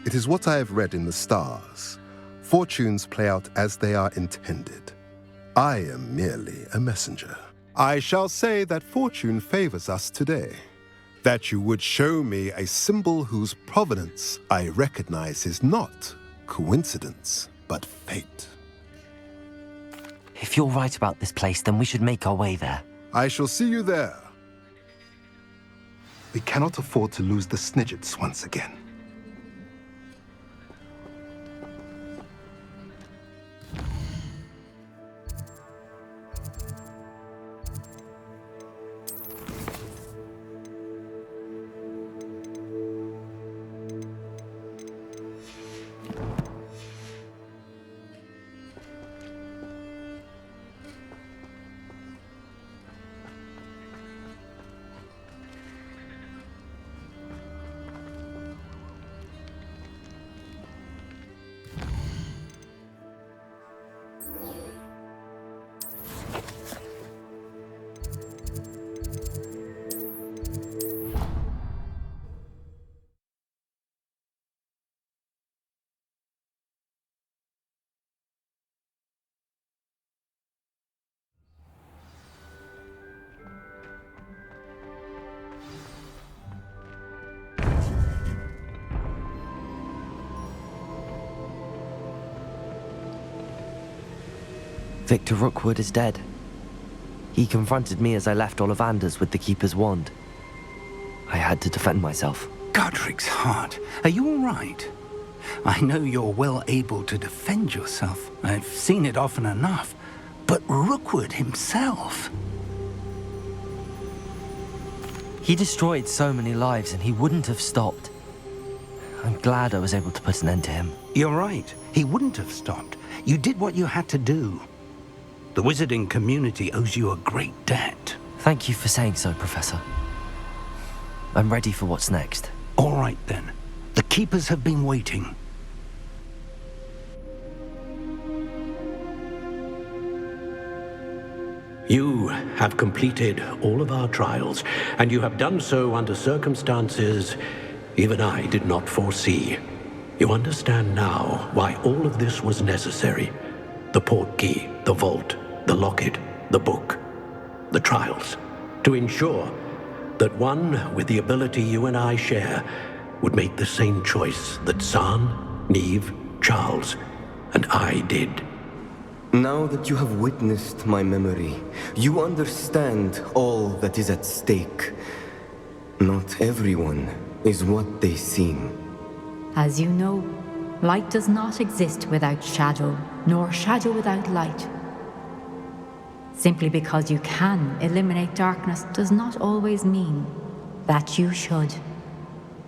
It is what I have read in the stars. Fortunes play out as they are intended. I am merely a messenger. I shall say that fortune favors us today. That you would show me a symbol whose provenance I recognize is not coincidence, but fate. If you're right about this place, then we should make our way there. I shall see you there. We cannot afford to lose the Snidgets once again. Victor Rookwood is dead. He confronted me as I left Ollivanders with the Keeper's wand. I had to defend myself. Godric's heart, are you all right? I know you're well able to defend yourself. I've seen it often enough. But Rookwood himself... He destroyed so many lives and he wouldn't have stopped. I'm glad I was able to put an end to him. You're right. He wouldn't have stopped. You did what you had to do. The wizarding community owes you a great debt. Thank you for saying so, Professor. I'm ready for what's next. All right, then. The Keepers have been waiting. You have completed all of our trials, and you have done so under circumstances even I did not foresee. You understand now why all of this was necessary. The portkey, the vault, the locket, the book, the trials. To ensure that one with the ability you and I share would make the same choice that San, Neve, Charles, and I did. Now that you have witnessed my memory, you understand all that is at stake. Not everyone is what they seem. As you know, light does not exist without shadow, nor shadow without light. Simply because you can eliminate darkness does not always mean that you should.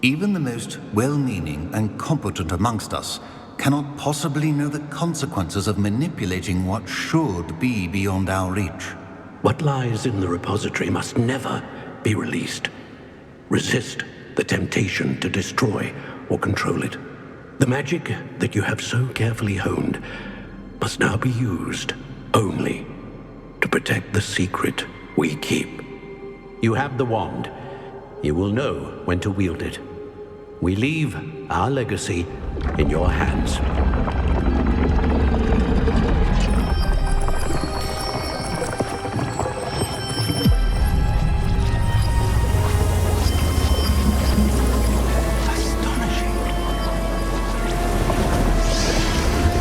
Even the most well-meaning and competent amongst us cannot possibly know the consequences of manipulating what should be beyond our reach. What lies in the repository must never be released. Resist the temptation to destroy or control it. The magic that you have so carefully honed must now be used only to protect the secret we keep. You have the wand. You will know when to wield it. We leave our legacy in your hands.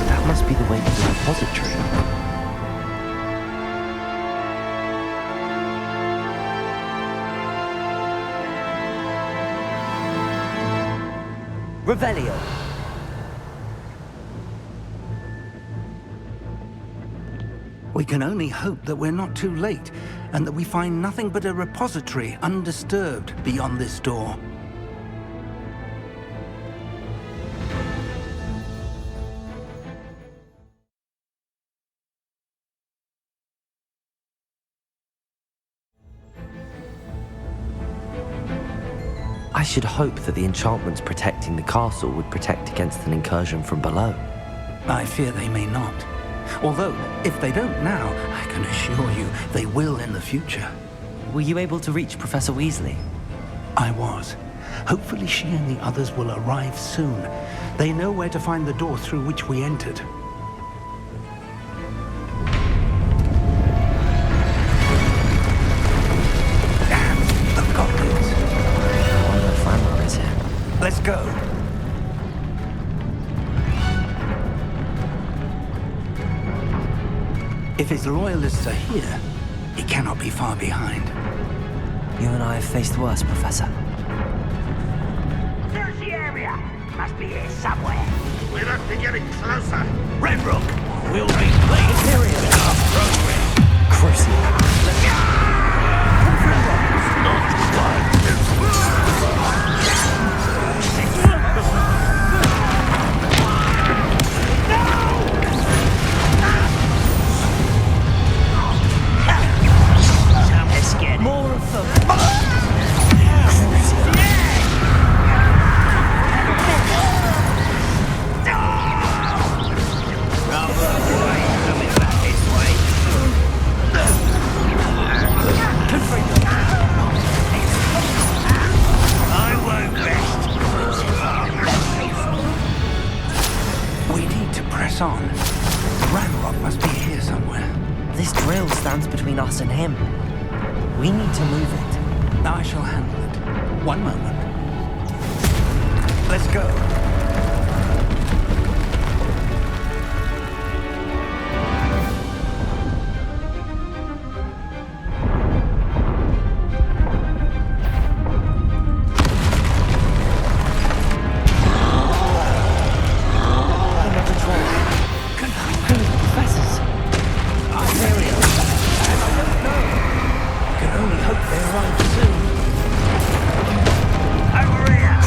That must be the way to the repository. Revelio. We can only hope that we're not too late, and that we find nothing but a repository undisturbed beyond this door. I should hope that the enchantments protecting the castle would protect against an incursion from below. I fear they may not. Although, if they don't now, I can assure you they will in the future. Were you able to reach Professor Weasley? I was. Hopefully she and the others will arrive soon. They know where to find the door through which we entered. Damn, the goblins. I wonder if Ranroka is here. Let's go. If his loyalists are here, he cannot be far behind. You and I have faced worse, Professor. There's the area. Must be here somewhere. We must be getting closer. Ranroka will be playing period in our program. Crucial. More of them. I won't rest. We need to press on. Ranrock must be here somewhere. This drill stands between us and him. We need to move it. I shall handle it. One moment. Let's go. Over here.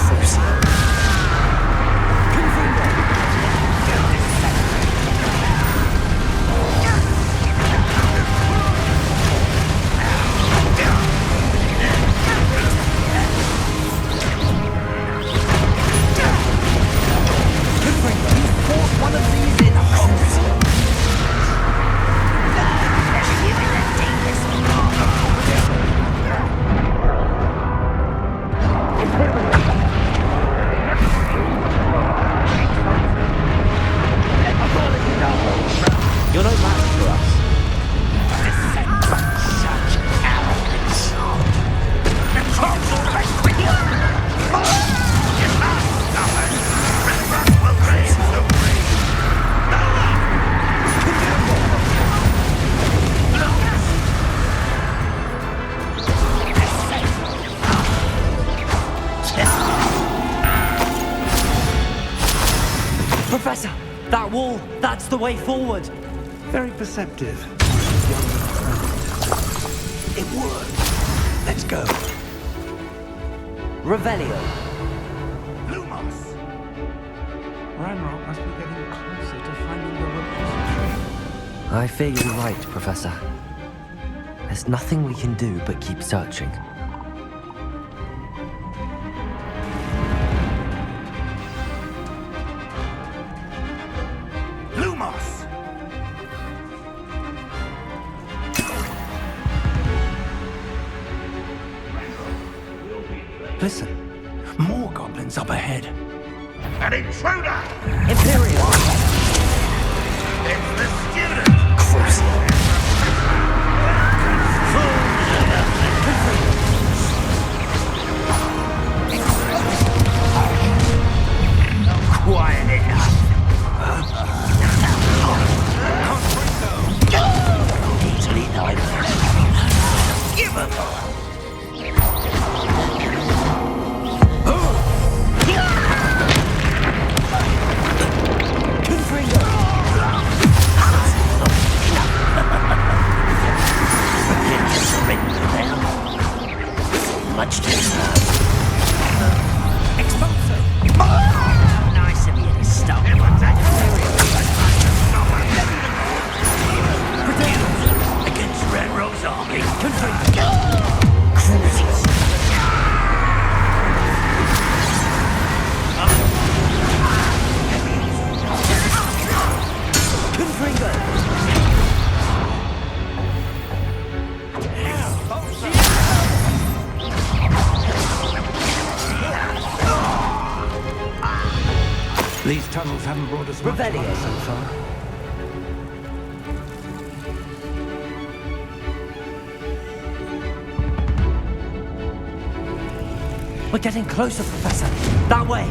Professor! That wall! That's the way forward! Very perceptive. It worked. Let's go. Revelio. Lumos! Ranrock must be getting closer to finding the repository. I fear you're right, Professor. There's nothing we can do but keep searching. Lumos! Listen, more goblins up ahead. An intruder! Imperial! It's the student! Quiet enough. Easily diverted. Give him! Much to serve. Expulso! Nice of you to stop. Against Ranroka's army. Cruises. These tunnels haven't brought us much Revelio so far. We're getting closer, Professor. That way.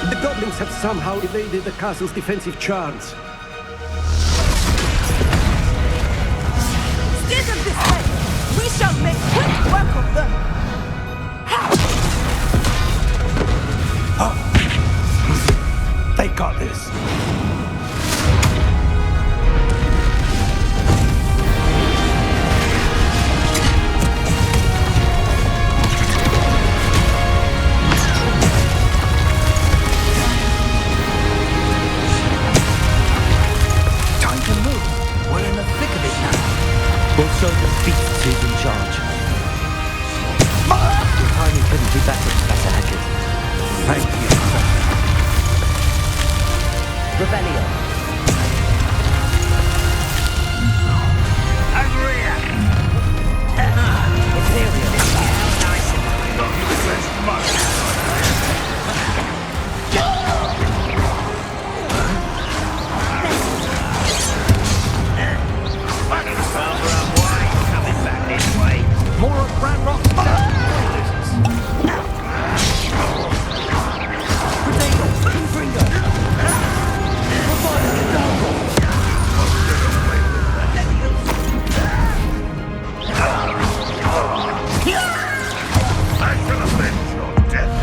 The goblins have somehow evaded the castle's defensive charms. Steer them this way! We shall make quick work of them! They got this. Time to move. We're in the thick of it now. We'll show the beasts who's in charge. Your timing couldn't be better, Professor Hackett. Thank you, Professor. Revelio. Over here! Imperial. Nice of you. Not you dressed much. Coming back this way. More of Ranrock's I shall avenge your death.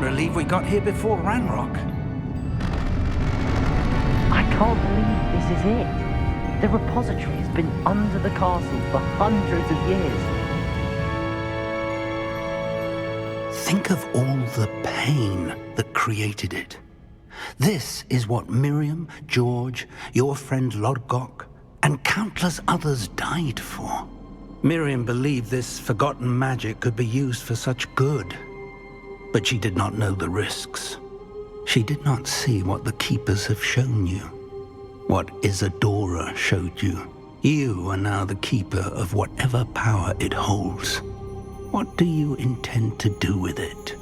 believe we got here before Ranrock. I can't believe this is it. The repository has been under the castle for hundreds of years. Think of all the pain that created it. This is what Miriam, George, your friend Lodgok, and countless others died for. Miriam believed this forgotten magic could be used for such good. But she did not know the risks. She did not see what the Keepers have shown you. What Isadora showed you. You are now the Keeper of whatever power it holds. What do you intend to do with it?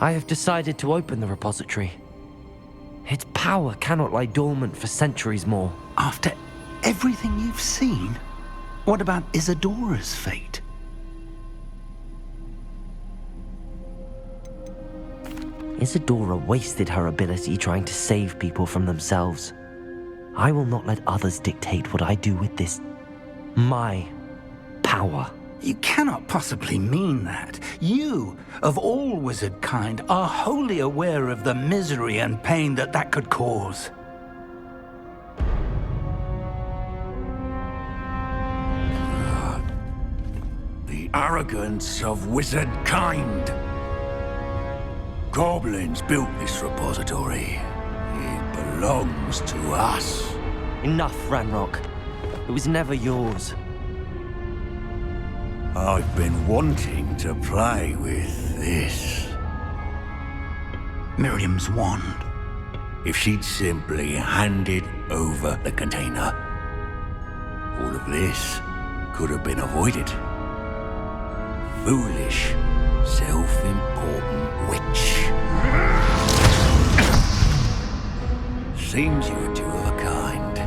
I have decided to open the repository. Its power cannot lie dormant for centuries more. After everything you've seen? What about Isadora's fate? Isadora wasted her ability trying to save people from themselves. I will not let others dictate what I do with this. My power. You cannot possibly mean that. You, of all wizard kind, are wholly aware of the misery and pain that could cause. The arrogance of wizard kind. Goblins built this repository. It belongs to us. Enough, Ranrock. It was never yours. I've been wanting to play with this. Miriam's wand. If she'd simply handed over the container, all of this could have been avoided. Foolish, self-important witch. Seems you were two of a kind.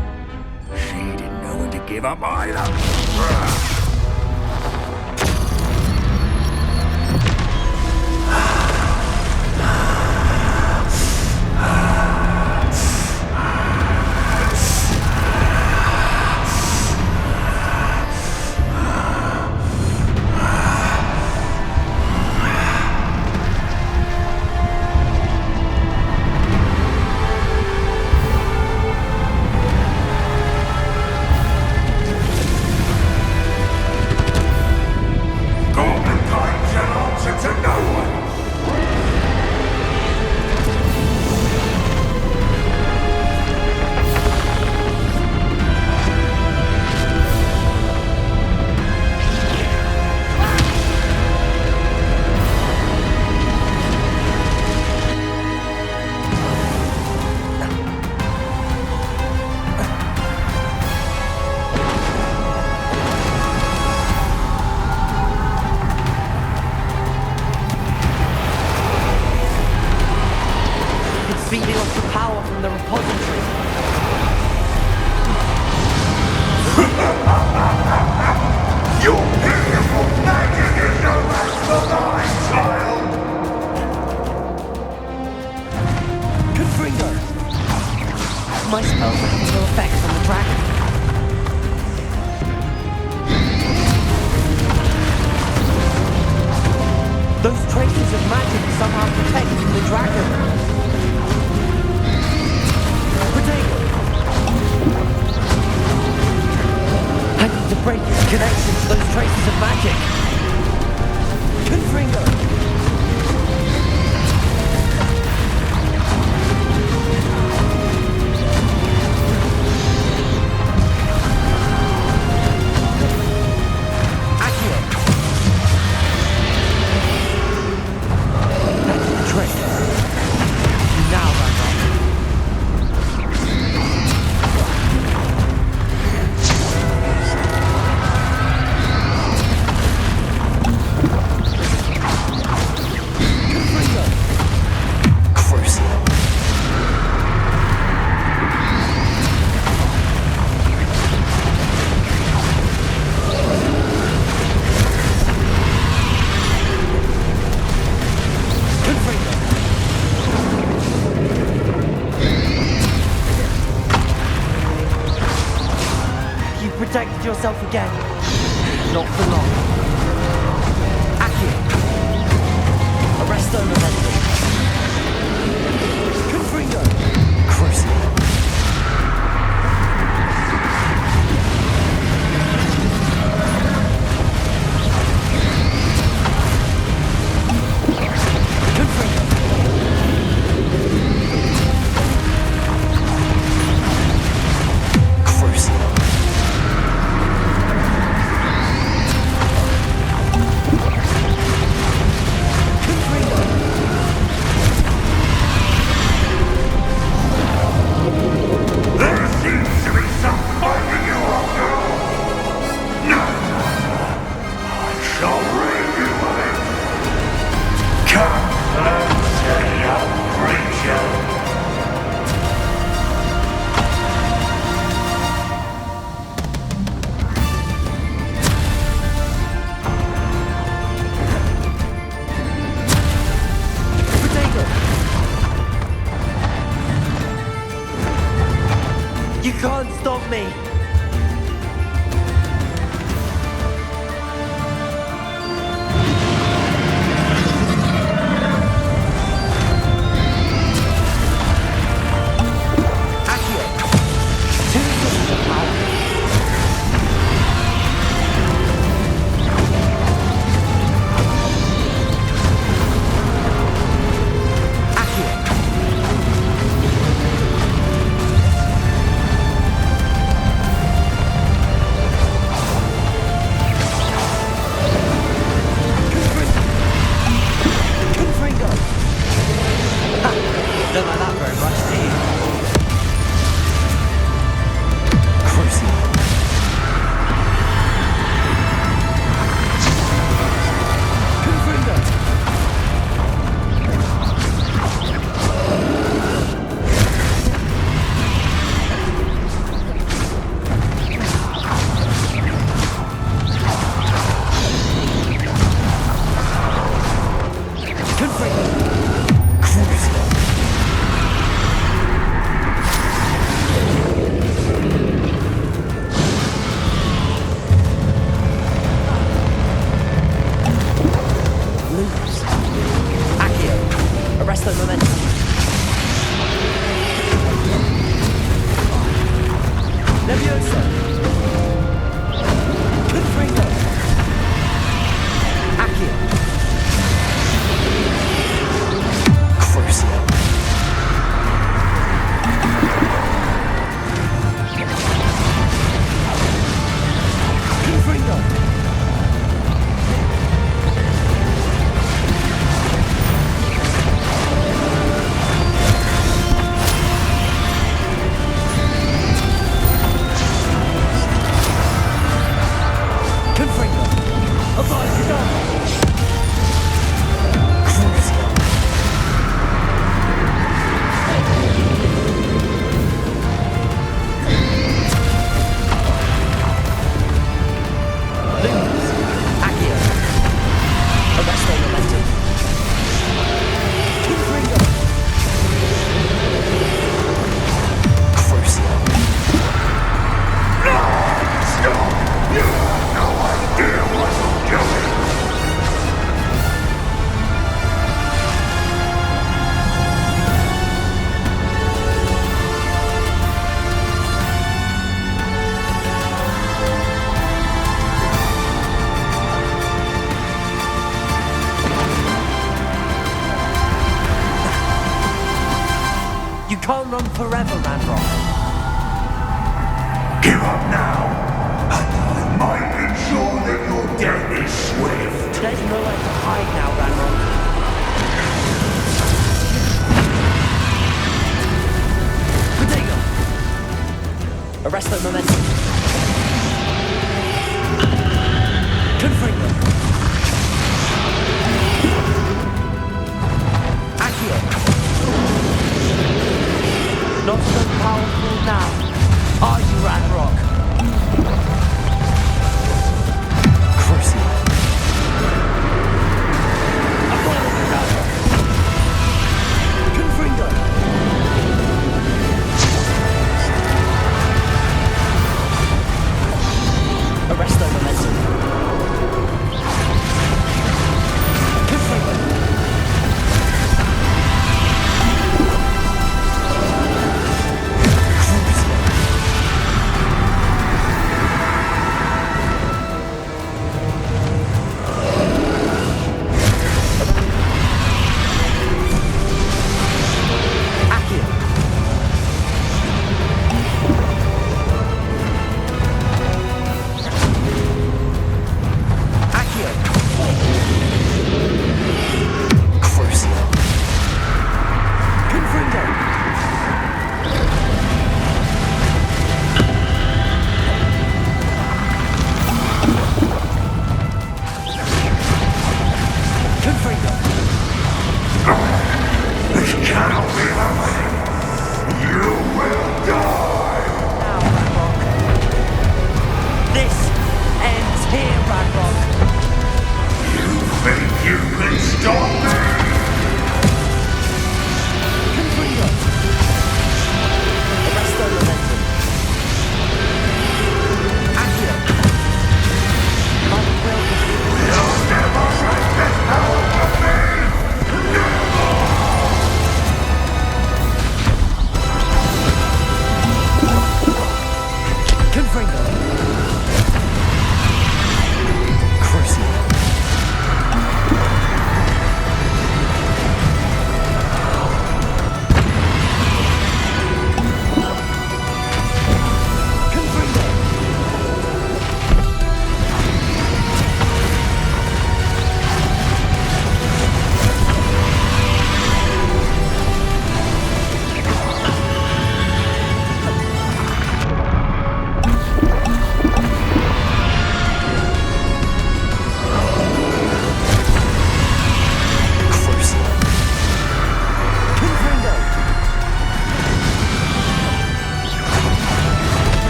She didn't know when to give up either. Feeding off the power from the repository. Your beautiful magic is no match for mine, child! Confringo! My spells have no effect on the dragon. Those traces of magic somehow protecting the dragon. I need to break its connection to those traces of magic. Confringo! Protected yourself again. Not for long. Accio. Arresto momentum. Confringo. Crucible. You can't stop me! Don't like that very much, do you? Crucible. Confringo. Confringo. Crucible. Arresto momentum. Levioso. Confringo. Accio. Crucible. Confringo. Confringo. Abbaglio. Crucible. Luminous. Accio. Arresto momentum. Confringo. Crucible. Stop! You have no idea what you're doing! You can't run forever, Ranroka. Give up now, and I might ensure that your death is swift. There's nowhere to hide now, Ranroka. Protego. Arresto momentum. Confringo. Accio. Not so powerful now. Are you, Ranroka? Crucible. Confringo. Arresto momentum.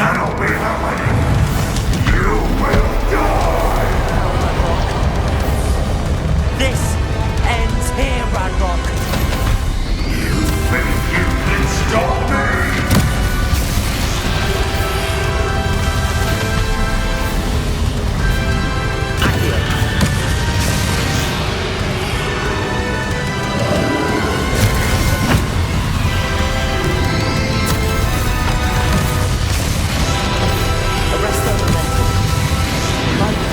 cannot be happening! You will die! This ends here, Ranroka. You think you can stop me? Arrest their momentum. Like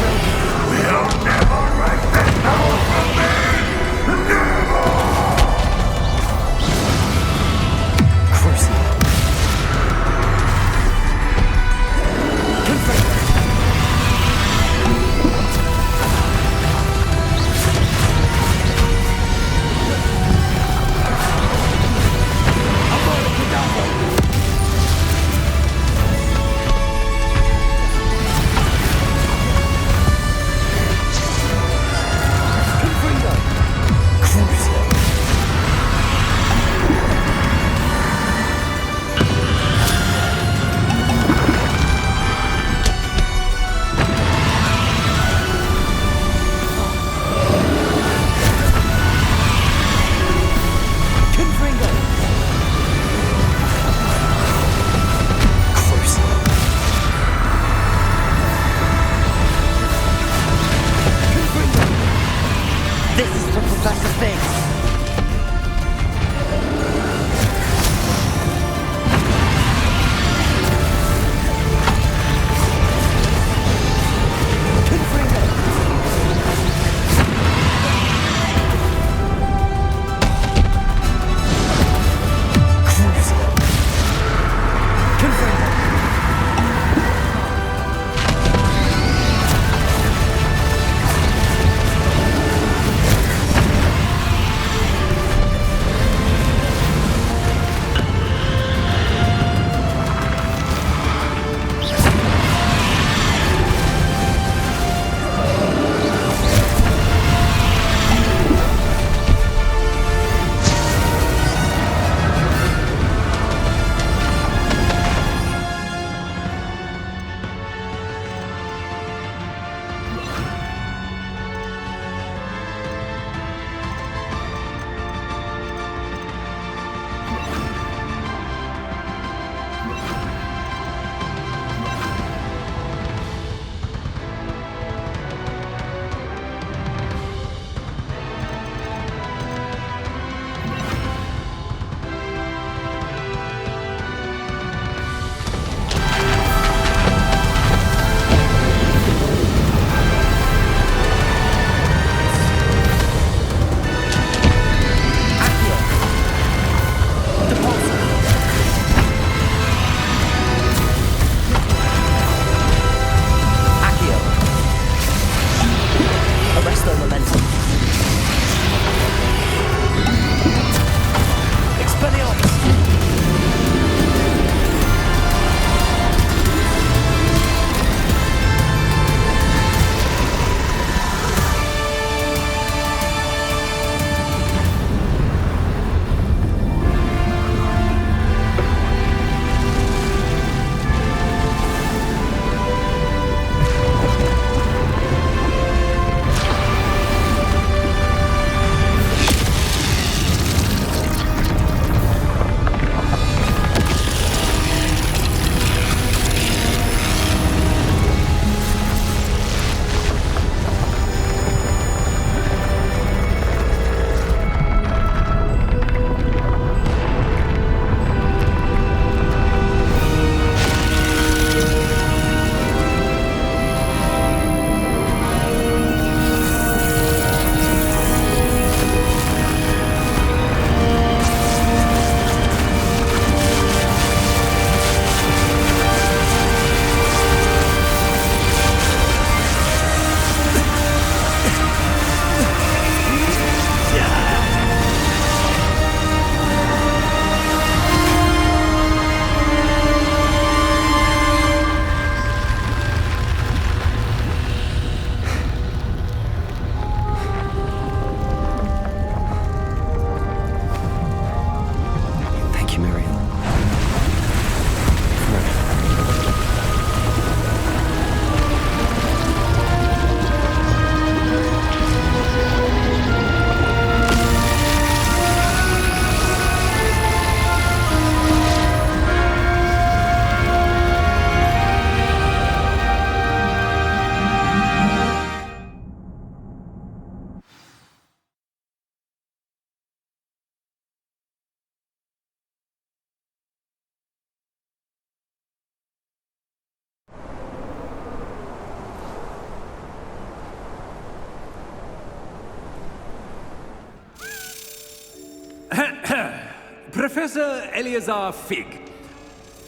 Professor Eleazar Fig.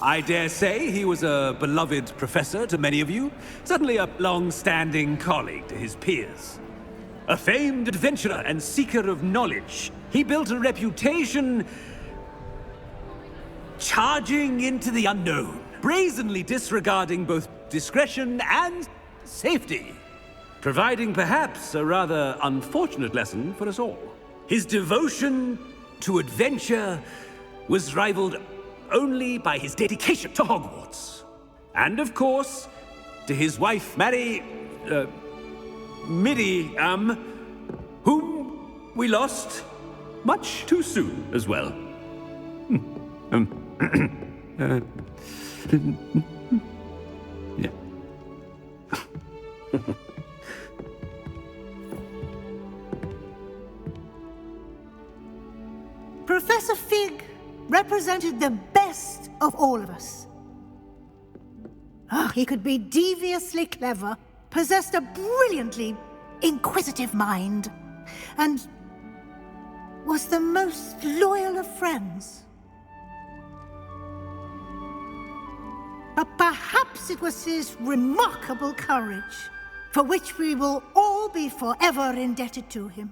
I dare say he was a beloved professor to many of you, certainly a long-standing colleague to his peers. A famed adventurer and seeker of knowledge, he built a reputation charging into the unknown, brazenly disregarding both discretion and safety, providing perhaps a rather unfortunate lesson for us all. His devotion to adventure was rivaled only by his dedication to Hogwarts. And of course, to his wife, Midi, whom we lost much too soon as well. Yeah. Professor Fig represented the best of all of us. He could be deviously clever, possessed a brilliantly inquisitive mind, and was the most loyal of friends. But perhaps it was his remarkable courage, for which we will all be forever indebted to him.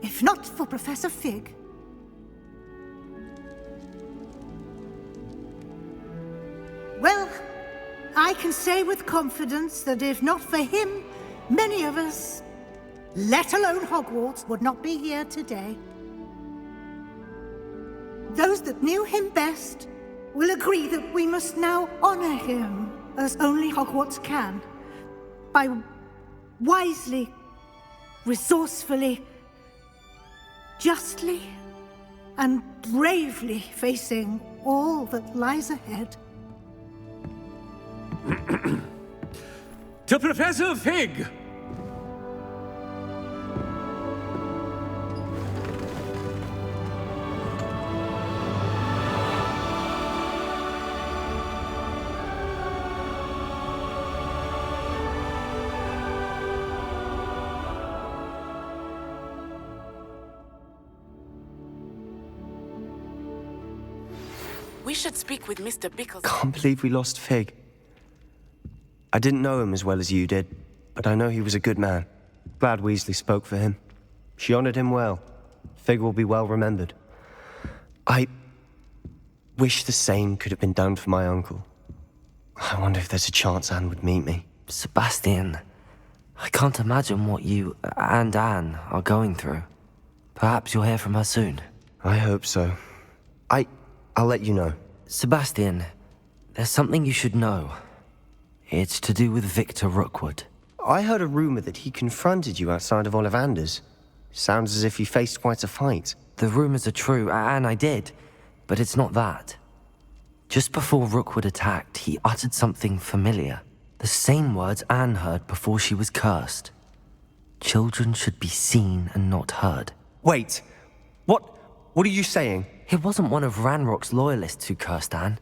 If not for Professor Fig, well, I can say with confidence that if not for him, many of us, let alone Hogwarts, would not be here today. Those that knew him best will agree that we must now honor him as only Hogwarts can, by wisely, resourcefully, justly, and bravely facing all that lies ahead. To Professor Fig! We should speak with Mr. Bickles. Can't believe we lost Fig. I didn't know him as well as you did, but I know he was a good man. Glad Weasley spoke for him. She honored him well. Fig will be well remembered. I wish the same could have been done for my uncle. I wonder if there's a chance Anne would meet me. Sebastian, I can't imagine what you and Anne are going through. Perhaps you'll hear from her soon. I hope so. I'll let you know. Sebastian, there's something you should know. It's to do with Victor Rookwood. I heard a rumor that he confronted you outside of Ollivander's. Sounds as if he faced quite a fight. The rumors are true, and I did, but it's not that. Just before Rookwood attacked, he uttered something familiar. The same words Anne heard before she was cursed. Children should be seen and not heard. Wait, what are you saying? It wasn't one of Ranrock's loyalists who cursed Anne.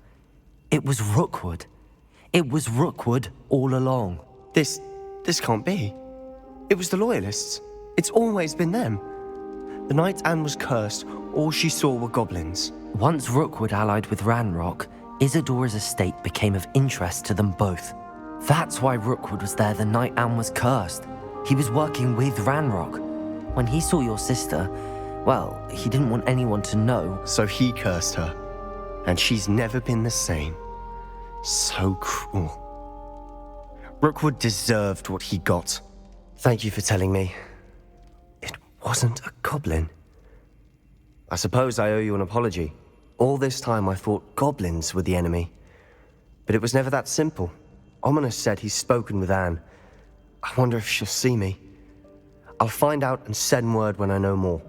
It was Rookwood. It was Rookwood all along. This can't be. It was the loyalists. It's always been them. The night Anne was cursed, all she saw were goblins. Once Rookwood allied with Ranrock, Isadora's estate became of interest to them both. That's why Rookwood was there the night Anne was cursed. He was working with Ranrock. When he saw your sister, well, he didn't want anyone to know. So he cursed her. And she's never been the same. So cruel. Rookwood deserved what he got. Thank you for telling me. It wasn't a goblin. I suppose I owe you an apology. All this time I thought goblins were the enemy. But it was never that simple. Ominous said he's spoken with Anne. I wonder if she'll see me. I'll find out and send word when I know more.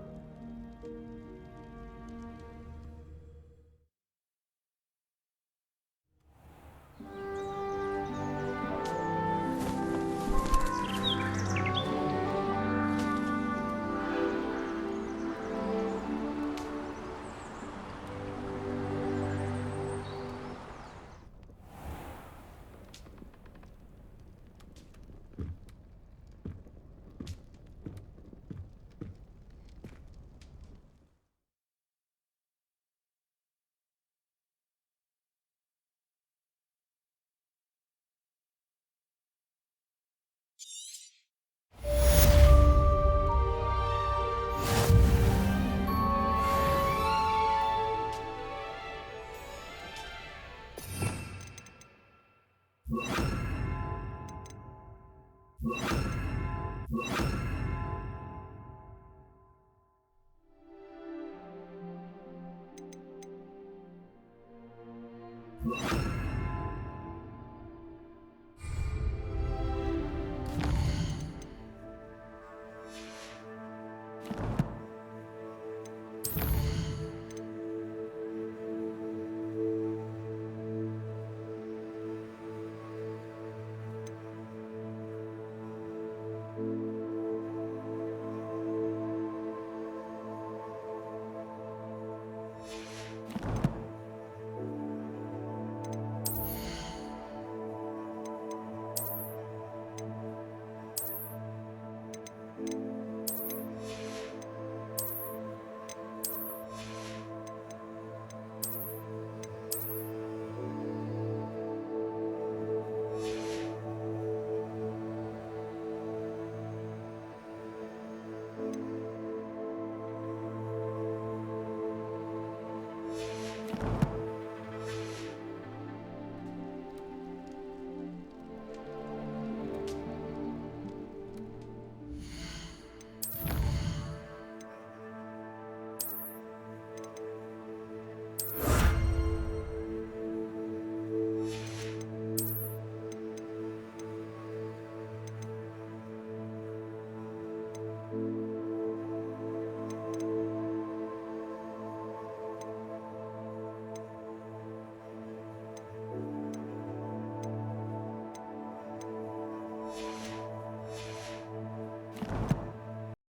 Ugh.